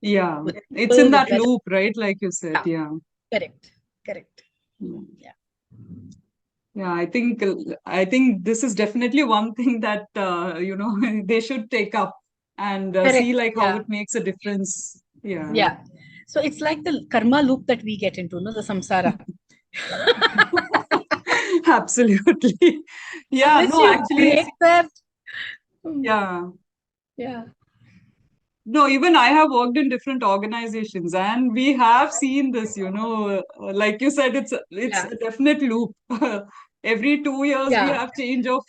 S2: yeah.
S1: with
S2: It's
S1: people,
S2: in
S1: with
S2: that
S1: weather.
S2: loop, right? Like you said.
S1: Yeah,
S2: Yeah.
S1: correct, correct.
S2: Yeah.
S1: Yeah,
S2: Yeah, I think this is definitely one thing that they should take up. and see
S1: Correct.
S2: like how
S1: Yeah.
S2: it makes a difference. Yeah.
S1: Yeah. So it's like the karma loop that we get into, no, the samsara.
S2: Absolutely. Yeah,
S1: Unless
S2: no,
S1: you
S2: actually,
S1: break that, mm,
S2: yeah.
S1: yeah,
S2: No, even I have worked in different organizations and we have seen this, like you said, it's
S1: yeah,
S2: a definite loop. Every 2 years we
S1: yeah,
S2: have change of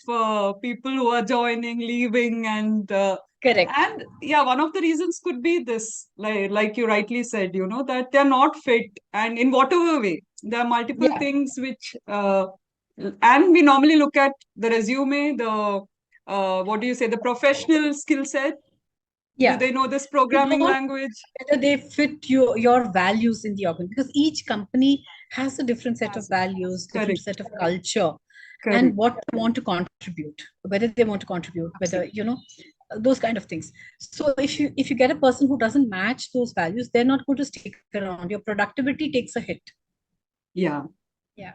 S2: people who are joining, leaving,
S1: correct.
S2: and yeah, one of the reasons could be this, like you rightly said, that they're not fit, and in whatever way. There are multiple
S1: Yeah,
S2: things which and we normally look at the resume, the what do you say, the professional skill set. Do
S1: yeah.
S2: they know this
S1: We
S2: programming
S1: don't
S2: language?
S1: whether they fit your values in the organ, because each company has a different set of
S2: Has
S1: values, different set
S2: correct,
S1: of culture, and
S2: correct,
S1: what they want to contribute, whether they want to contribute, whether
S2: absolutely.
S1: those kind of things. So if you get a person who doesn't match those values, they're not going to stick around. Your productivity takes a hit.
S2: Yeah,
S1: Yeah.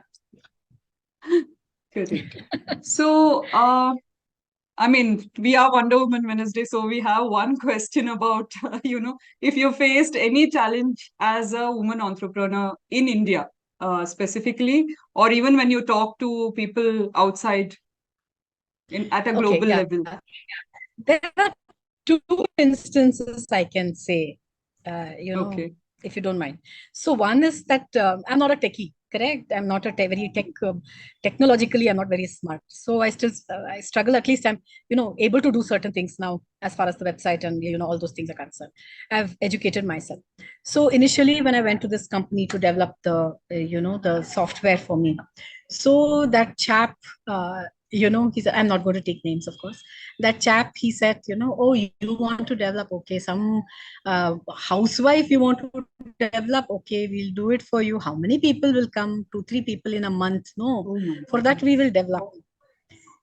S2: correct. So, I mean, we are Wonder Woman Wednesday, so we have one question about, if you faced any challenge as a woman entrepreneur in India, specifically, or even when you talk to people outside at a
S1: Okay.
S2: global
S1: Yeah.
S2: level.
S1: There are two instances I can say,
S2: Okay.
S1: if you don't mind. So one is that I'm not a techie, correct? I'm not a very technologically, I'm not very smart. So I struggle. At least I'm, able to do certain things now as far as the website and, all those things are concerned. I've educated myself. So initially, when I went to this company to develop the software for me, so that chap, he said, I'm not going to take names, of course. That chap, he said, oh, you want to develop, okay, some housewife you want to develop, okay, we'll do it for you. How many people will come? 2 3 people in a month? No,
S2: Oh my
S1: for that
S2: God.
S1: we will develop.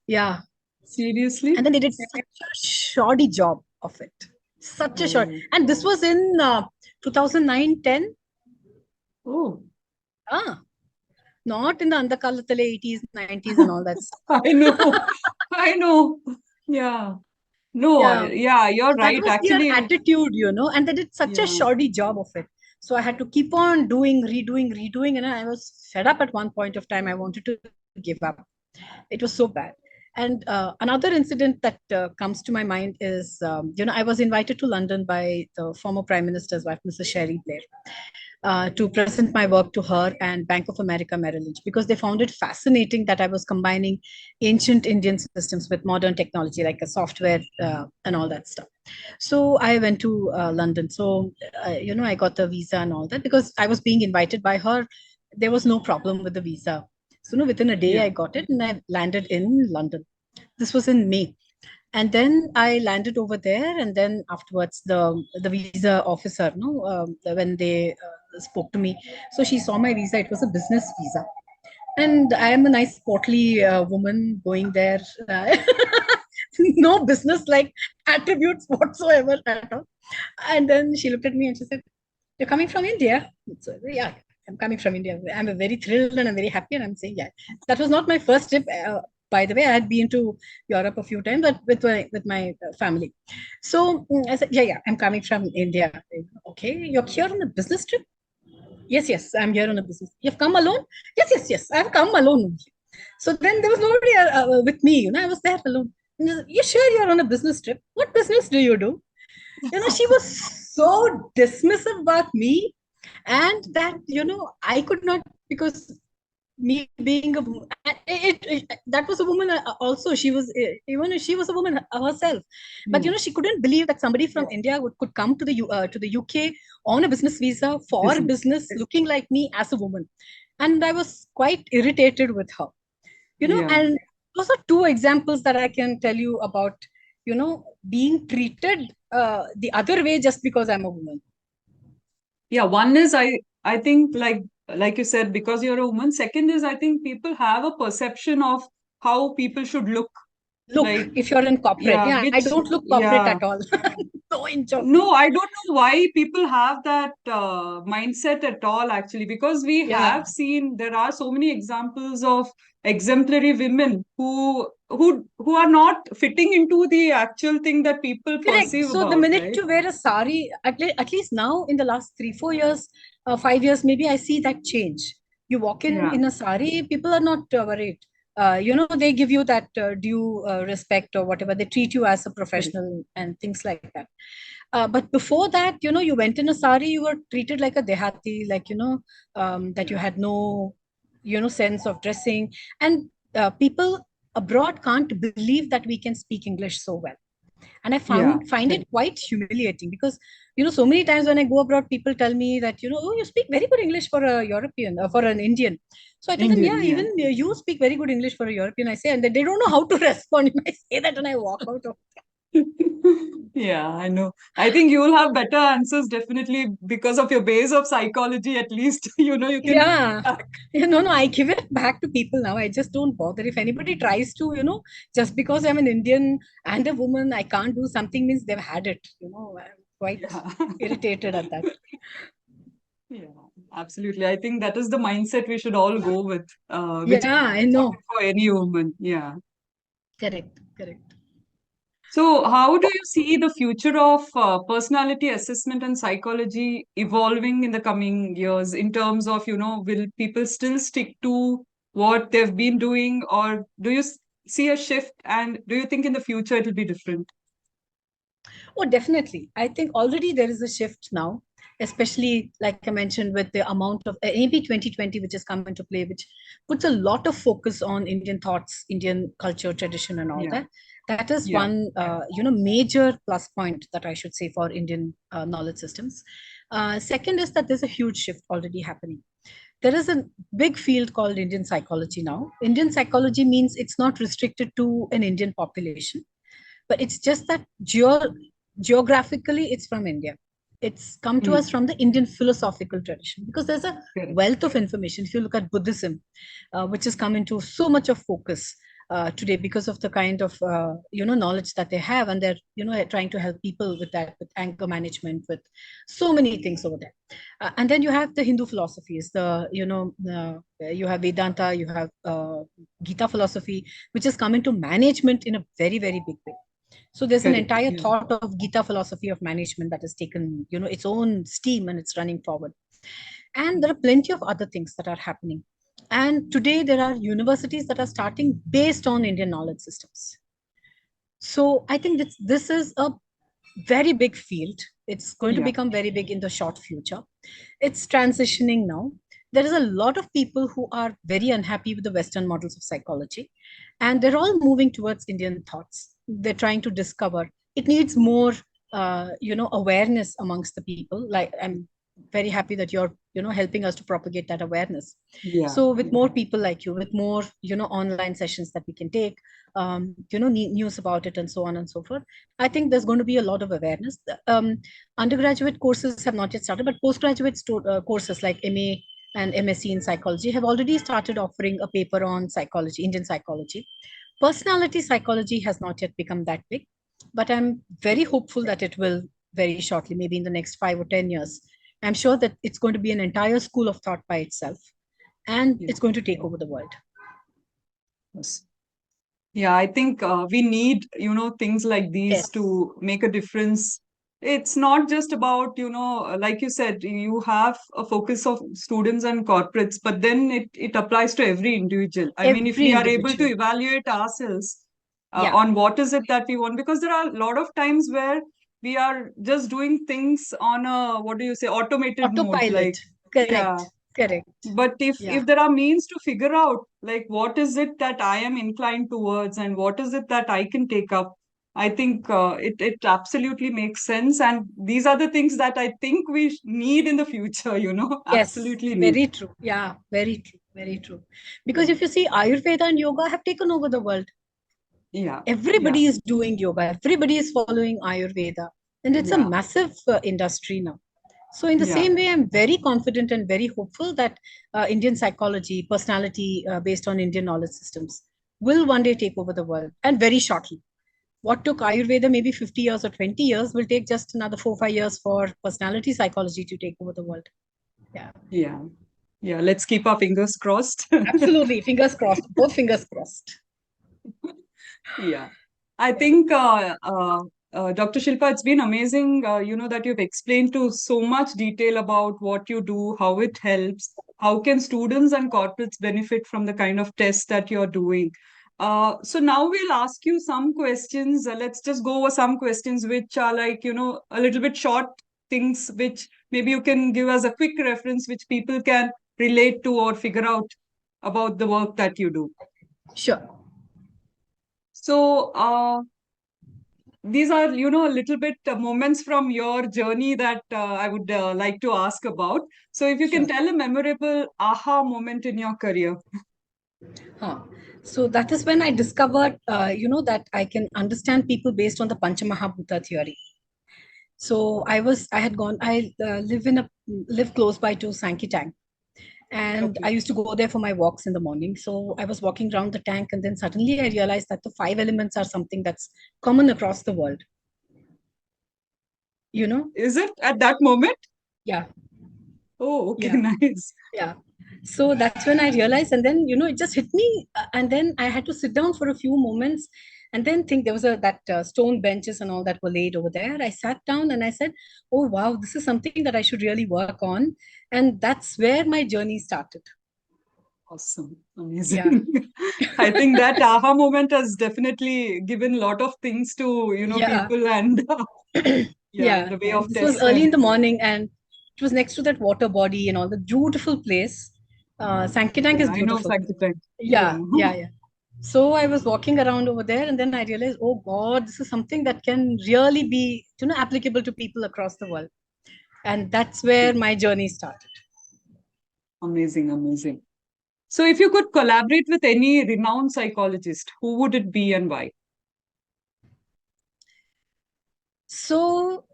S1: Yeah. And
S2: Seriously?
S1: then they did such a shoddy job of it, such a short.
S2: Oh,
S1: And this was in 2009 10.
S2: oh.
S1: Ah, not in the andakalatale 80s 90s and all that stuff.
S2: I know. I know. Yeah. No,
S1: Yeah.
S2: yeah, you're
S1: So that
S2: right.
S1: was their
S2: Actually,
S1: attitude, and they did such a
S2: yeah.
S1: shoddy job of it. So I had to keep on doing, redoing, redoing, and I was fed up at one point of time. I wanted to give up. It was so bad. And another incident that comes to my mind is, I was invited to London by the former Prime Minister's wife, Mrs. Sherry Blair, to present my work to her and Bank of America Merrill Lynch, because they found it fascinating that I was combining ancient Indian systems with modern technology, like a software and all that stuff. So I went to London. So, I got the visa and all that because I was being invited by her. There was no problem with the visa. So, within a day,
S2: Yeah.
S1: I got it and I landed in London. This was in May. And then I landed over there, and then afterwards, the visa officer, no, when they spoke to me, so she saw my visa. It was a business visa, and I am a nice portly woman going there. No business like attributes whatsoever at all. And then she looked at me and she said, "You're coming from India?" So, yeah, I'm coming from India. I'm very thrilled and I'm very happy. And I'm saying, yeah, that was not my first trip. By the way, I had been to Europe a few times, but with my family. So I said, yeah, I'm coming from India. Okay, you're here on a business trip? Yes, yes, I'm here on a business. You've come alone? Yes, yes, yes, I've come alone only. So then there was nobody with me. I was there alone. You sure you're on a business trip? What business do you do? She was so dismissive about me, and that I could not, because me being a woman, that was a woman also. She was even she was a woman herself, but
S2: Hmm.
S1: she couldn't believe that somebody from India could come to the UK on a business visa for
S2: Business.
S1: business, looking like me as a woman. And I was quite irritated with her.
S2: Yeah.
S1: And those are two examples that I can tell you about, being treated the other way just because I'm a woman.
S2: Yeah. One is I think like you said, because you're a woman. Second is I think people have a perception of how people should look.
S1: Look,
S2: Like,
S1: if you're in corporate,
S2: yeah,
S1: yeah, I
S2: which,
S1: don't look corporate
S2: yeah.
S1: at all. No inch of
S2: No,
S1: me.
S2: I don't know why people have that mindset at all, actually, because we
S1: Yeah,
S2: have seen there are so many examples of exemplary women who are not fitting into the actual thing that people
S1: Correct.
S2: perceive
S1: So the
S2: about,
S1: minute
S2: right?
S1: you wear a sari, at least now in the last 3, 4 years, 5 years, maybe I see that change. You walk
S2: Yeah,
S1: in a sari, people are not worried. They give you that due respect or whatever. They treat you as a
S2: correct.
S1: professional and things like that. But before that, you went in a sari, you were treated like a dehati, like, that you
S2: Yeah,
S1: had no, sense of dressing. And people abroad can't believe that we can speak English so well. And I
S2: yeah,
S1: find it
S2: correct.
S1: quite humiliating because so many times when I go abroad, people tell me that oh, you speak very good English for a European, for an Indian. So I tell them,
S2: Indian,
S1: yeah,
S2: yeah.
S1: even you speak very good English for a European. I say, and they don't know how to respond if I say that, and I walk out of.
S2: Yeah, I know. I think you will have better answers definitely because of your base of psychology, at least. You can
S1: Yeah.
S2: back.
S1: No, I give it back to people now. I just don't bother. If anybody tries to, just because I'm an Indian and a woman, I can't do something means they've had it. I'm quite
S2: Yeah.
S1: irritated at that.
S2: Yeah, absolutely. I think that is the mindset we should all go with, which
S1: Yeah,
S2: is
S1: I
S2: important
S1: know.
S2: for any woman. Yeah.
S1: Correct, correct.
S2: So, how do you see the future of personality assessment and psychology evolving in the coming years in terms of, will people still stick to what they've been doing, or do you see a shift, and do you think in the future it'll be different?
S1: Oh, definitely. I think already there is a shift now, especially like I mentioned with the amount of AB 2020, which has come into play, which puts a lot of focus on Indian thoughts, Indian culture, tradition, and all
S2: Yeah,
S1: that. That is
S2: yeah,
S1: one, major plus point that I should say for Indian knowledge systems. Second is that there's a huge shift already happening. There is a big field called Indian psychology now. Indian psychology means it's not restricted to an Indian population, but it's just that geographically it's from India. It's come to
S2: mm,
S1: us from the Indian philosophical tradition because there's a
S2: correct.
S1: wealth of information. If you look at Buddhism, which has come into so much of focus today because of the kind of knowledge that they have, and they're trying to help people with that, with anger management, with so many things over there. And then you have the Hindu philosophies, you have Vedanta, you have Gita philosophy, which has come into management in a very, very big way. So there's an
S2: Correct.
S1: entire
S2: Yeah.
S1: thought of Gita philosophy of management that has taken, its own steam and it's running forward. And there are plenty of other things that are happening. And today there are universities that are starting based on Indian knowledge systems. So I think this is a very big field. It's going to
S2: Yeah.
S1: become very big in the short future. It's transitioning now. There is a lot of people who are very unhappy with the Western models of psychology, and they're all moving towards Indian thoughts. They're trying to discover. It needs more, awareness amongst the people. Like I'm very happy that you're, helping us to propagate that awareness.
S2: Yeah.
S1: So with
S2: Yeah.
S1: more people like you, with more, online sessions that we can take, news about it and so on and so forth. I think there's going to be a lot of awareness. Undergraduate courses have not yet started, but postgraduate courses like MA and MSc in psychology have already started offering a paper on psychology, Indian psychology. Personality psychology has not yet become that big, but I'm very hopeful that it will very shortly, maybe in the next 5 or 10 years. I'm sure that it's going to be an entire school of thought by itself, and
S2: Yeah.
S1: it's going to take over the world.
S2: Yes. Yeah, I think we need, things like these
S1: Yes,
S2: to make a difference. It's not just about, like you said, you have a focus of students and corporates, but then it applies to every individual. I mean, if
S1: every
S2: we are able to
S1: individual.
S2: evaluate ourselves
S1: Yeah,
S2: on what is it that we want, because there are a lot of times where we are just doing things on a, what do you say, automated mode.
S1: autopilot.
S2: Like, yeah,
S1: Correct, correct.
S2: but if
S1: Yeah.
S2: there are means to figure out like what is it that I am inclined towards and what is it that I can take up, I think it absolutely makes sense. And these are the things that I think we need in the future,
S1: Yes,
S2: absolutely need.
S1: very true. Yeah, very true. Very true.
S2: Yeah,
S1: Because if you see, Ayurveda and yoga have taken over the world.
S2: yeah, yeah,
S1: Everybody is doing yoga, everybody is following Ayurveda, and it's a
S2: yeah,
S1: massive industry now. So, in the
S2: yeah,
S1: same way, I'm very confident and very hopeful that Indian psychology, personality based on Indian knowledge systems, will one day take over the world, and very shortly. What took Ayurveda maybe 50 years or 20 years will take just another 4 or 5 years for personality psychology to take over the world. Yeah.
S2: yeah. Yeah, let's keep our fingers crossed.
S1: Absolutely. Fingers crossed. Both fingers crossed.
S2: Yeah, I
S1: Yeah.
S2: think, Dr. Shilpa, it's been amazing, that you've explained to so much detail about what you do, how it helps, how can students and corporates benefit from the kind of tests that you're doing. So now we'll ask you some questions. Let's just go over some questions which are like, a little bit short things, which maybe you can give us a quick reference, which people can relate to or figure out about the work that you do.
S1: Sure.
S2: So, these are, a little bit moments from your journey that I would like to ask about. So, if you can
S1: Sure.
S2: tell a memorable aha moment in your career.
S1: Huh. So that is when I discovered, that I can understand people based on the Panchamahabhuta theory. So live close by to Sankey Tank, and I
S2: Okay.
S1: used to go there for my walks in the morning. So I was walking around the tank, and then suddenly I realized that the five elements are something that's common across the world. You know?
S2: Is it at that moment?
S1: Yeah,
S2: Oh, okay,
S1: yeah,
S2: nice.
S1: yeah. So that's when I realized, and then it just hit me, and then I had to sit down for a few moments, and then think there was a that stone benches and all that were laid over there. I sat down and I said, "Oh wow, this is something that I should really work on," and that's where my journey started.
S2: Awesome.
S1: Yeah,
S2: Amazing. I think that aha moment has definitely given a lot of things to,
S1: yeah.
S2: people and yeah,
S1: Yeah,
S2: the way
S1: yeah.
S2: of
S1: This was
S2: tests
S1: early in
S2: and
S1: the morning, and it was next to that water body and all the beautiful place. Sankeytank
S2: yeah,
S1: is
S2: I know
S1: beautiful.
S2: Sankey. Yeah.
S1: Yeah, yeah, yeah. So I was walking around over there, and then I realized, oh God, this is something that can really be, applicable to people across the world. And that's where my journey started.
S2: Amazing, amazing. So, if you could collaborate with any renowned psychologist, who would it be and why?
S1: So,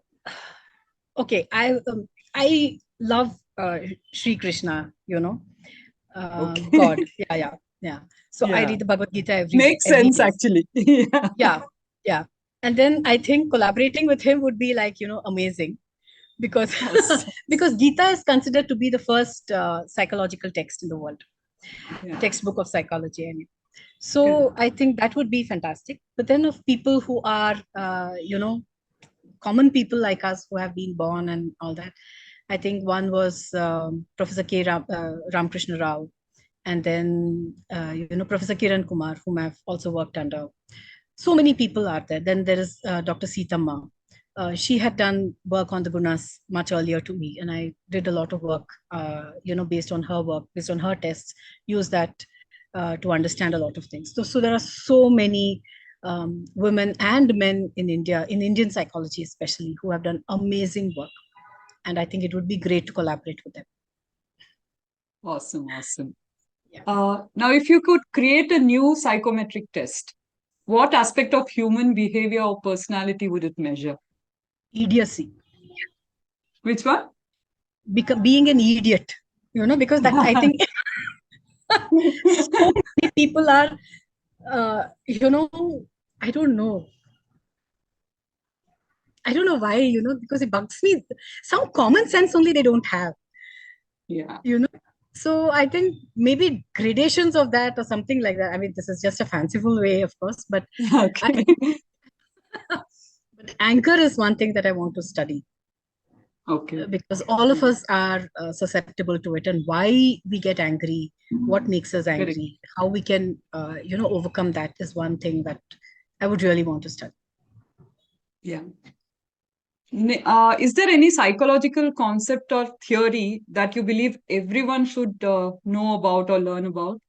S1: okay, I love Sri Krishna,
S2: Okay.
S1: God. Yeah, yeah, yeah. So I
S2: Yeah.
S1: read the Bhagavad Gita
S2: Makes
S1: every
S2: sense
S1: day.
S2: actually. Yeah.
S1: Yeah, yeah. And then I think collaborating with him would be like, amazing because
S2: Awesome.
S1: because Gita is considered to be the first psychological text in the world,
S2: Yeah.
S1: textbook of psychology. I mean. So
S2: Correct.
S1: I think that would be fantastic. But then of people who are, common people like us who have been born and all that, I think one was Professor Ramkrishna Rao, and then Professor Kiran Kumar, whom I've also worked under. So many people are there. Then there is Dr. Sitama. She had done work on the gunas much earlier to me, and I did a lot of work, based on her work, based on her tests, use that to understand a lot of things. So there are so many women and men in India, in Indian psychology especially, who have done amazing work, and I think it would be great to collaborate with them.
S2: Awesome. Awesome.
S1: Yeah,
S2: Now, if you could create a new psychometric test, what aspect of human behavior or personality would it measure?
S1: idiocy,
S2: Which one?
S1: being an idiot, because that I think so many people are, I don't know. I don't know why, because it bugs me. Some common sense only they don't have,
S2: Yeah.
S1: you know. So I think maybe gradations of that or something like that. I mean, this is just a fanciful way, of course, but I
S2: Okay.
S1: but anger is one thing that I want to study
S2: Okay.
S1: because all of us are susceptible to it, and why we get angry, what makes us
S2: Correct.
S1: angry, how we can, overcome that is one thing that I would really want to study.
S2: Yeah. Is there any psychological concept or theory that you believe everyone should know about or learn about?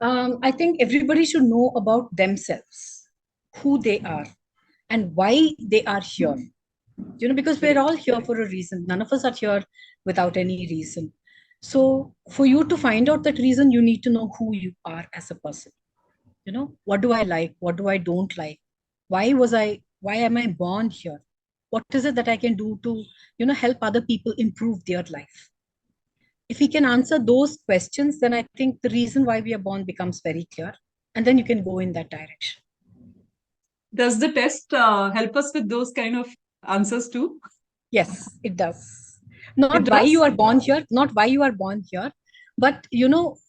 S1: I think everybody should know about themselves, who they are, and why they are here. Because we're all
S2: Correct.
S1: here for a reason. None of us are here without any reason. So, for you to find out that reason, you need to know who you are as a person. What do I like? What do I don't like? Why am I born here? What is it that I can do to, help other people improve their life? If we can answer those questions, then I think the reason why we are born becomes very clear. And then you can go in that direction.
S2: Does the test help us with those kind of answers too?
S1: Yes, it does. Not
S2: It
S1: why you
S2: does?
S1: are born here, not why you are born here, but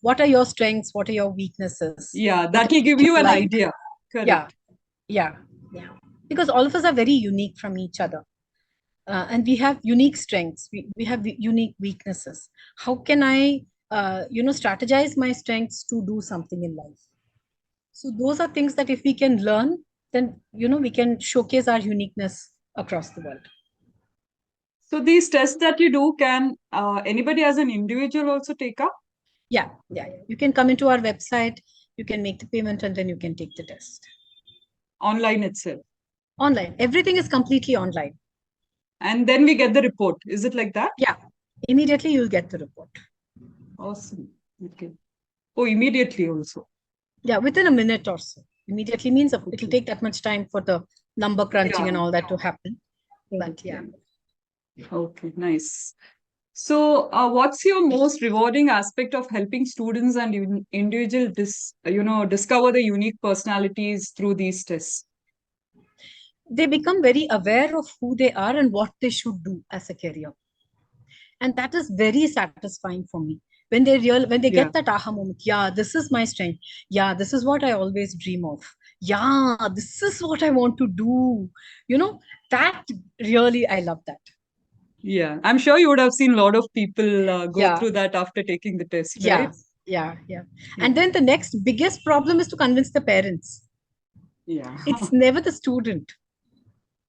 S1: what are your strengths, what are your weaknesses,
S2: Yeah,
S1: what
S2: that
S1: is
S2: will
S1: it
S2: give
S1: you
S2: you an
S1: like.
S2: idea.
S1: Yeah,
S2: Correct.
S1: yeah, yeah. Because all of us are very unique from each other. And we have unique strengths, we have unique weaknesses. How can I strategize my strengths to do something in life? So those are things that if we can learn, then we can showcase our uniqueness across the world.
S2: So these tests that you do, can anybody as an individual also take up
S1: Yeah, yeah, yeah. You can come into our website, you can make the payment, and then you can take the test
S2: online itself?
S1: online. Everything is completely online.
S2: And then we get the report. Is it like that?
S1: Yeah, immediately you'll get the report.
S2: Awesome. Okay. Oh, immediately also.
S1: Yeah, within a minute or so. Immediately means it'll
S2: Okay.
S1: take that much time for the number crunching
S2: Yeah.
S1: and all that to happen. But
S2: Correct.
S1: yeah,
S2: Okay, nice. So, what's your most rewarding aspect of helping students and individual discover the unique personalities through these tests?
S1: they become very aware of who they are and what they should do as a career. And that is very satisfying for me when they
S2: Yeah,
S1: get that aha moment. Yeah, this is my strength. Yeah, this is what I always dream of. Yeah, this is what I want to do. You know, that really, I love that.
S2: yeah. I'm sure you would have seen a lot of people go
S1: Yeah,
S2: through that after taking the test, right?
S1: yeah, yeah, yeah.
S2: Yeah.
S1: And then the next biggest problem is to convince the parents.
S2: Yeah.
S1: It's never the student.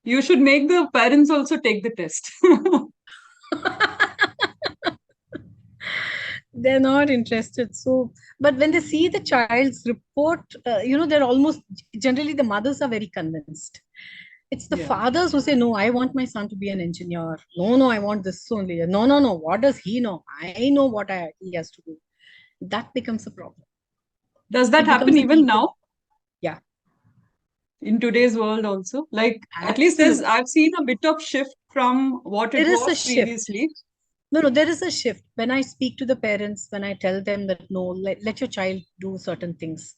S2: You should make the parents also take the test.
S1: They're not interested. So, but when they see the child's report, they're almost, generally the mothers are very convinced. It's the
S2: Yeah,
S1: fathers who say, no, I want my son to be an engineer. No, no, I want this only. No, no, no. What does he know? I know what he has to do. That becomes a problem.
S2: does that
S1: It
S2: happen
S1: becomes an
S2: even
S1: ego.
S2: now
S1: Yeah,
S2: in today's world also? Like, at least
S1: absolutely.
S2: I've seen a bit of shift from what it
S1: There is a
S2: was
S1: shift.
S2: previously.
S1: No, no, there is a shift. When I speak to the parents, when I tell them that no, let your child do certain things,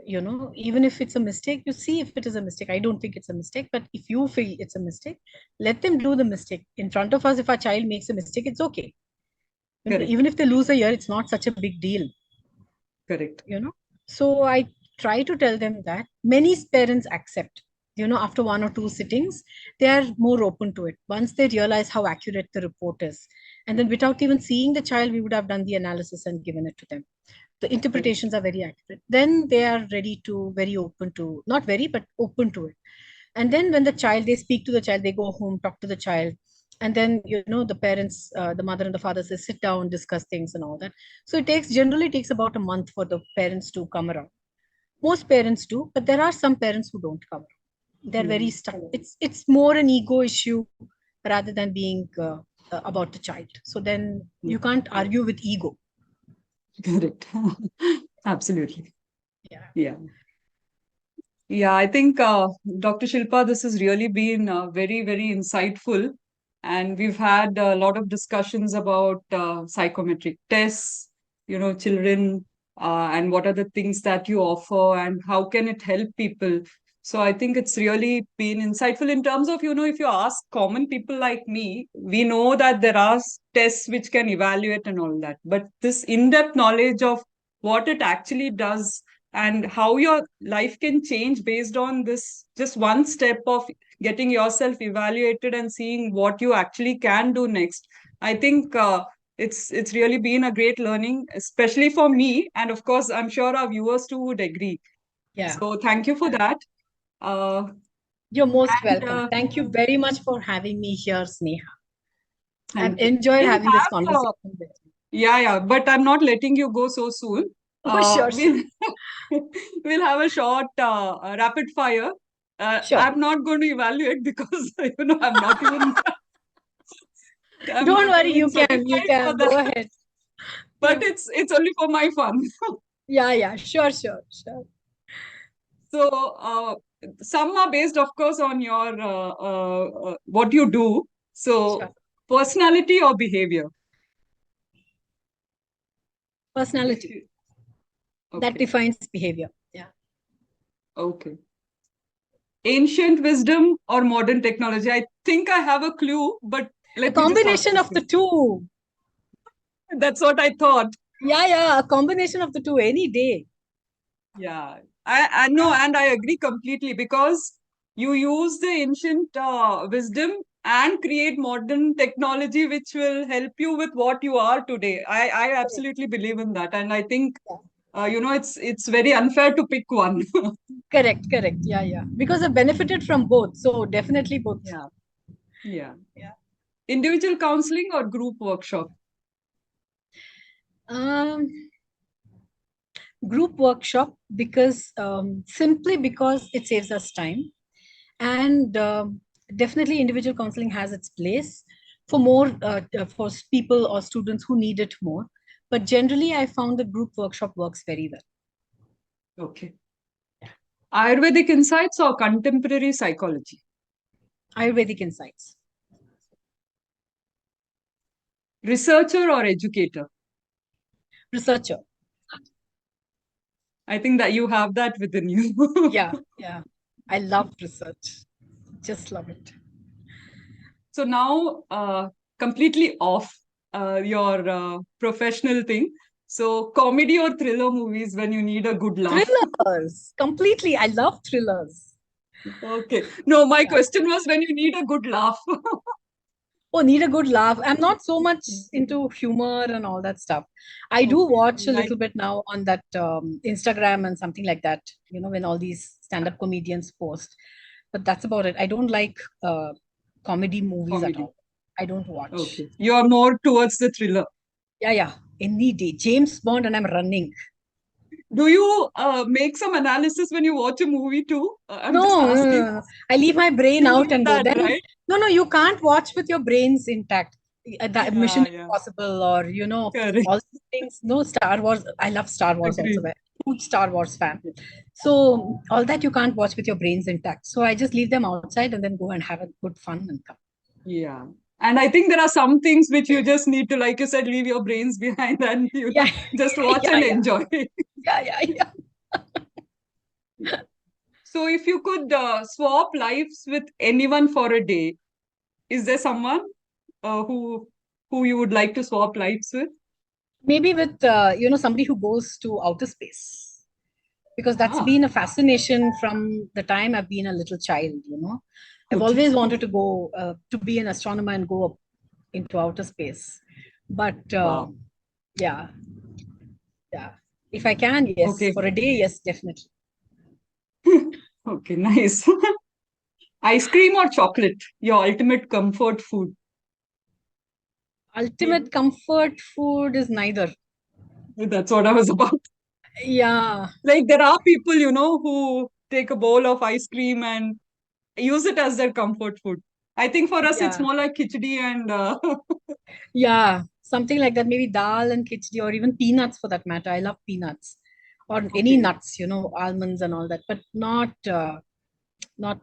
S1: even if it's a mistake, you see if it is a mistake. I don't think it's a mistake, but if you feel it's a mistake, let them do the mistake. In front of us, if our child makes a mistake, it's okay. Even
S2: Correct,
S1: if they lose a year, it's not such a big deal,
S2: correct.
S1: you know. So I try to tell them that many parents accept, after one or two sittings, they are more open to it. Once they realize how accurate the report is, and then without even seeing the child, we would have done the analysis and given it to them. The
S2: Correct.
S1: interpretations are very accurate. Then they are ready to, very open to, not very, but open to it. And then when they speak to the child, they go home, talk to the child. And then, the parents, the mother and the father say, sit down, discuss things and all that. So generally takes about a month for the parents to come around. Most parents do, but there are some parents who don't come around. They're very
S2: Hmm.
S1: stuck. It's more an ego issue rather than being about the child. So then
S2: Hmm.
S1: you can't argue with ego.
S2: Correct. Absolutely.
S1: Yeah.
S2: Yeah. Yeah, I think Dr. Shilpa, this has really been very, very insightful. And we've had a lot of discussions about psychometric tests, children, and what are the things that you offer and how can it help people. So I think it's really been insightful in terms of, if you ask common people like me, we know that there are tests which can evaluate and all that. But this in-depth knowledge of what it actually does and how your life can change based on this just one step of getting yourself evaluated and seeing what you actually can do next. I think it's really been a great learning, especially for me, and of course I'm sure our viewers too would agree.
S1: Yeah.
S2: So thank you for that. uh,
S1: You're most
S2: and
S1: welcome. Thank you very much for having me here, Sneha. I've
S2: thank you.
S1: enjoyed
S2: We'll
S1: having this
S2: have
S1: conversation with you.
S2: yeah, but I'm not letting you go so soon.
S1: Oh, sure, sure,
S2: We'll we'll have a short rapid fire.
S1: sure.
S2: I'm not going to evaluate because I'm
S1: Don't
S2: not
S1: worry,
S2: even
S1: you can. You
S2: certified for
S1: can. Go
S2: that.
S1: ahead.
S2: But
S1: Yeah.
S2: it's only for my fun.
S1: Yeah, yeah. Sure, sure, sure.
S2: So some are based, of course, on your what you do. So
S1: Sure.
S2: personality or behavior. If
S1: Personality.
S2: you,
S1: That
S2: okay,
S1: defines behavior. Yeah.
S2: okay. Ancient wisdom or modern technology. I think I have a clue, but
S1: A
S2: Let me just ask
S1: combination
S2: this
S1: of the
S2: question.
S1: two.
S2: That's what I thought.
S1: Yeah, a combination of the two any day.
S2: Yeah, I know, and I agree completely because you use the ancient wisdom and create modern technology which will help you with what you are today. I absolutely believe in that, and I think it's very unfair to pick one.
S1: Correct. Yeah. Because I've benefited from both. So definitely both.
S2: Yeah, yeah.
S1: Yeah.
S2: Individual counseling or group workshop?
S1: Um, Group workshop because simply because it saves us time, and definitely individual counseling has its place for more for people or students who need it more. But generally, I found the group workshop works very well.
S2: Okay. Ayurvedic insights or contemporary psychology?
S1: Ayurvedic insights.
S2: Researcher or educator?
S1: Researcher.
S2: I think that you have that within you.
S1: Yeah. I love research. Just love it.
S2: So now, completely off your professional thing. So, comedy or thriller movies when you need a good laugh?
S1: Thrillers. Completely. I love thrillers.
S2: Okay. No, my
S1: Yeah.
S2: question was when you need a good laugh.
S1: Oh, need a good laugh. I'm not so much into humor and all that stuff. I do
S2: Okay.
S1: watch a
S2: Like,
S1: little bit now on that Instagram and something like that, when all these stand-up comedians post. But that's about it. I don't like comedy movies at
S2: comedy.
S1: all. I don't watch.
S2: Okay. You are more towards the thriller.
S1: Yeah. Any day. James Bond and I'm running.
S2: Do you make some analysis when you watch a movie too? I'm just
S1: No, no, no,
S2: asking.
S1: no. I leave my brain
S2: You
S1: out
S2: leave
S1: and go.
S2: that,
S1: Then,
S2: right?
S1: no, you can't watch with your brains intact. That Mission
S2: Yeah.
S1: Impossible or,
S2: Correct.
S1: all these things. No, Star Wars. I love Star Wars also.
S2: Agreed.
S1: I'm a huge Star Wars fan. So, all that you can't watch with your brains intact. So, I just leave them outside and then go and have a good fun and come.
S2: Yeah. And I think there are some things which you just need to, like you said, leave your brains behind and,
S1: Yeah,
S2: just watch
S1: yeah,
S2: and
S1: yeah,
S2: enjoy.
S1: yeah.
S2: Yeah. So if you could swap lives with anyone for a day, is there someone who you would like to swap lives with?
S1: Maybe with, somebody who goes to outer space, because that's
S2: Ah,
S1: been a fascination from the time I've been a little child. I've
S2: okay.
S1: always wanted to go to be an astronomer and go up into outer space. But
S2: Wow.
S1: yeah, yeah. If I can, yes.
S2: Okay.
S1: For a day, yes, definitely.
S2: Okay, nice. Ice cream or chocolate? Your ultimate comfort food.
S1: Ultimate comfort food is neither.
S2: That's what I was about.
S1: Yeah,
S2: Like there are people, who take a bowl of ice cream and use it as their comfort food. I think for us, it's
S1: yeah,
S2: more like khichdi and
S1: yeah. Something like that. Maybe dal and khichdi or even peanuts for that matter. I love peanuts or any
S2: okay.
S1: nuts, almonds and all that, but not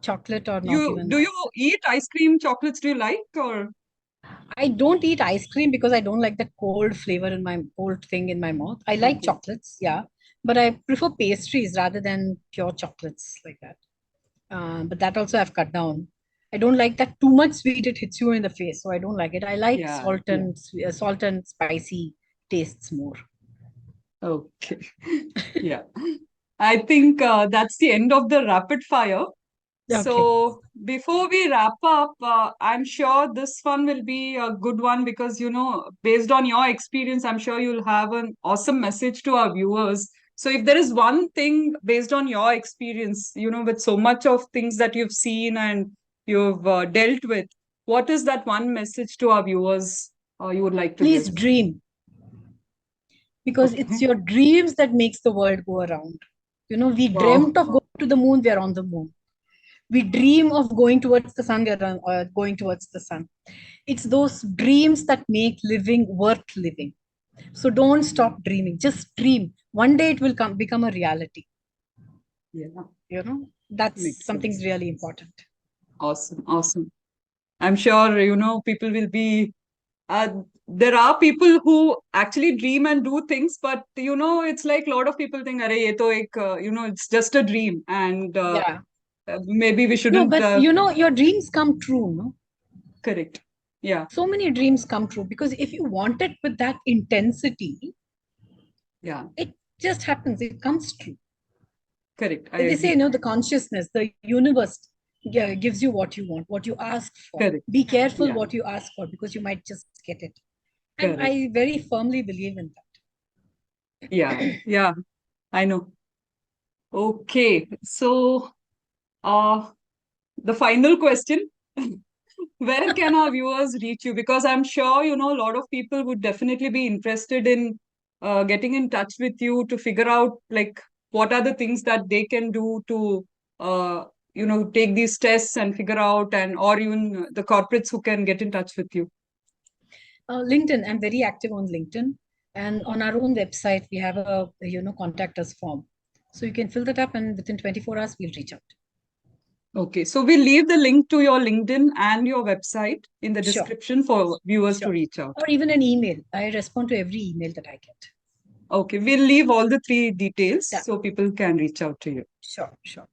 S1: chocolate or not
S2: You
S1: even.
S2: do you eat ice cream chocolates? Do you like or
S1: I don't eat ice cream because I don't like the cold flavor in my cold thing in my mouth. I like
S2: okay?
S1: chocolates, yeah, but I prefer pastries rather than pure chocolates like that. But that also I've cut down. I don't like that too much sweet; it hits you in the face, so I don't like it. I like
S2: Yeah.
S1: salt and spicy tastes more.
S2: Okay. Yeah. I think that's the end of the rapid fire.
S1: Okay,
S2: So before we wrap up, I'm sure this one will be a good one because, based on your experience, I'm sure you'll have an awesome message to our viewers. So if there is one thing based on your experience, with so much of things that you've seen and you've dealt with, what is that one message to our viewers you would like to give?
S1: please dream because it's
S2: Okay.
S1: your dreams that makes the world go around. We
S2: Wow.
S1: dreamt of going to the moon, we are on the moon. We dream of going towards the sun, we are going towards the sun. It's those dreams that make living worth living. So don't stop dreaming. Just dream. One day it will become a reality.
S2: Yeah.
S1: That's
S2: Makes
S1: something
S2: sense.
S1: really important.
S2: Awesome. Awesome. I'm sure, people will be uh, there are people who actually dream and do things, but it's like a lot of people think, "Arey, ye to ek, it's just a dream," and
S1: Yeah.
S2: maybe we
S1: No,
S2: shouldn't.
S1: but your dreams come true, no?
S2: Correct. Yeah.
S1: So many dreams come true because if you want it with that intensity,
S2: Yeah.
S1: it just happens, it comes true.
S2: Correct. I
S1: They say,
S2: agree.
S1: the consciousness, the universe gives you what you want, what you ask for.
S2: Correct.
S1: Be careful
S2: Yeah.
S1: what you ask for because you might just get it. And
S2: Correct.
S1: I very firmly believe in
S2: Yeah.
S1: that.
S2: Yeah. I know. Okay. So, uh, the final question. Where can our viewers reach you? Because I'm sure, a lot of people would definitely be interested in getting in touch with you to figure out like what are the things that they can do to, uh, take these tests and figure out, and or even the corporates who can get in touch with you.
S1: LinkedIn, I'm very active on LinkedIn. And on our own website, we have a, contact us form. So you can fill that up and within 24 hours, we'll reach out.
S2: Okay, so we'll leave the link to your LinkedIn and your website in the
S1: Sure,
S2: description for viewers to
S1: sure.
S2: reach out.
S1: Or even an email. I respond to every email that I get.
S2: Okay, we'll leave all the three details
S1: Yeah,
S2: so people can reach out to you.
S1: sure, sure.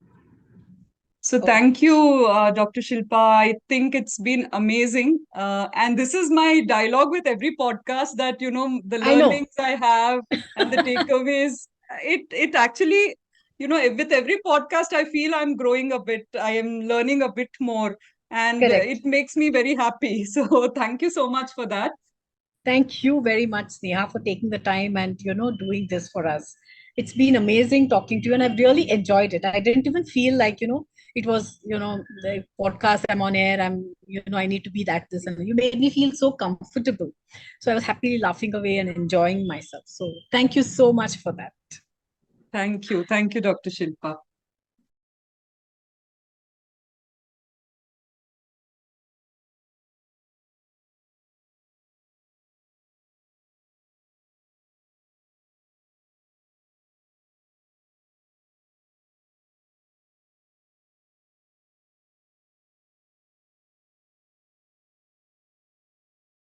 S2: So
S1: Okay.
S2: thank you, Dr. Shilpa. I think it's been amazing. And this is my dialogue with every podcast that, the
S1: I know.
S2: learnings I have and the takeaways. It actually, with every podcast, I feel I'm growing a bit. I am learning a bit more. And
S1: Correct.
S2: it makes me very happy. So thank you so much for that.
S1: Thank you very much, Sneha, for taking the time and doing this for us. It's been amazing talking to you, and I've really enjoyed it. I didn't even feel like it was the podcast. I'm on air. I need to be that this, and you made me feel so comfortable. So I was happily laughing away and enjoying myself. So thank you so much for that.
S2: Thank you. Thank you, Dr. Shilpa.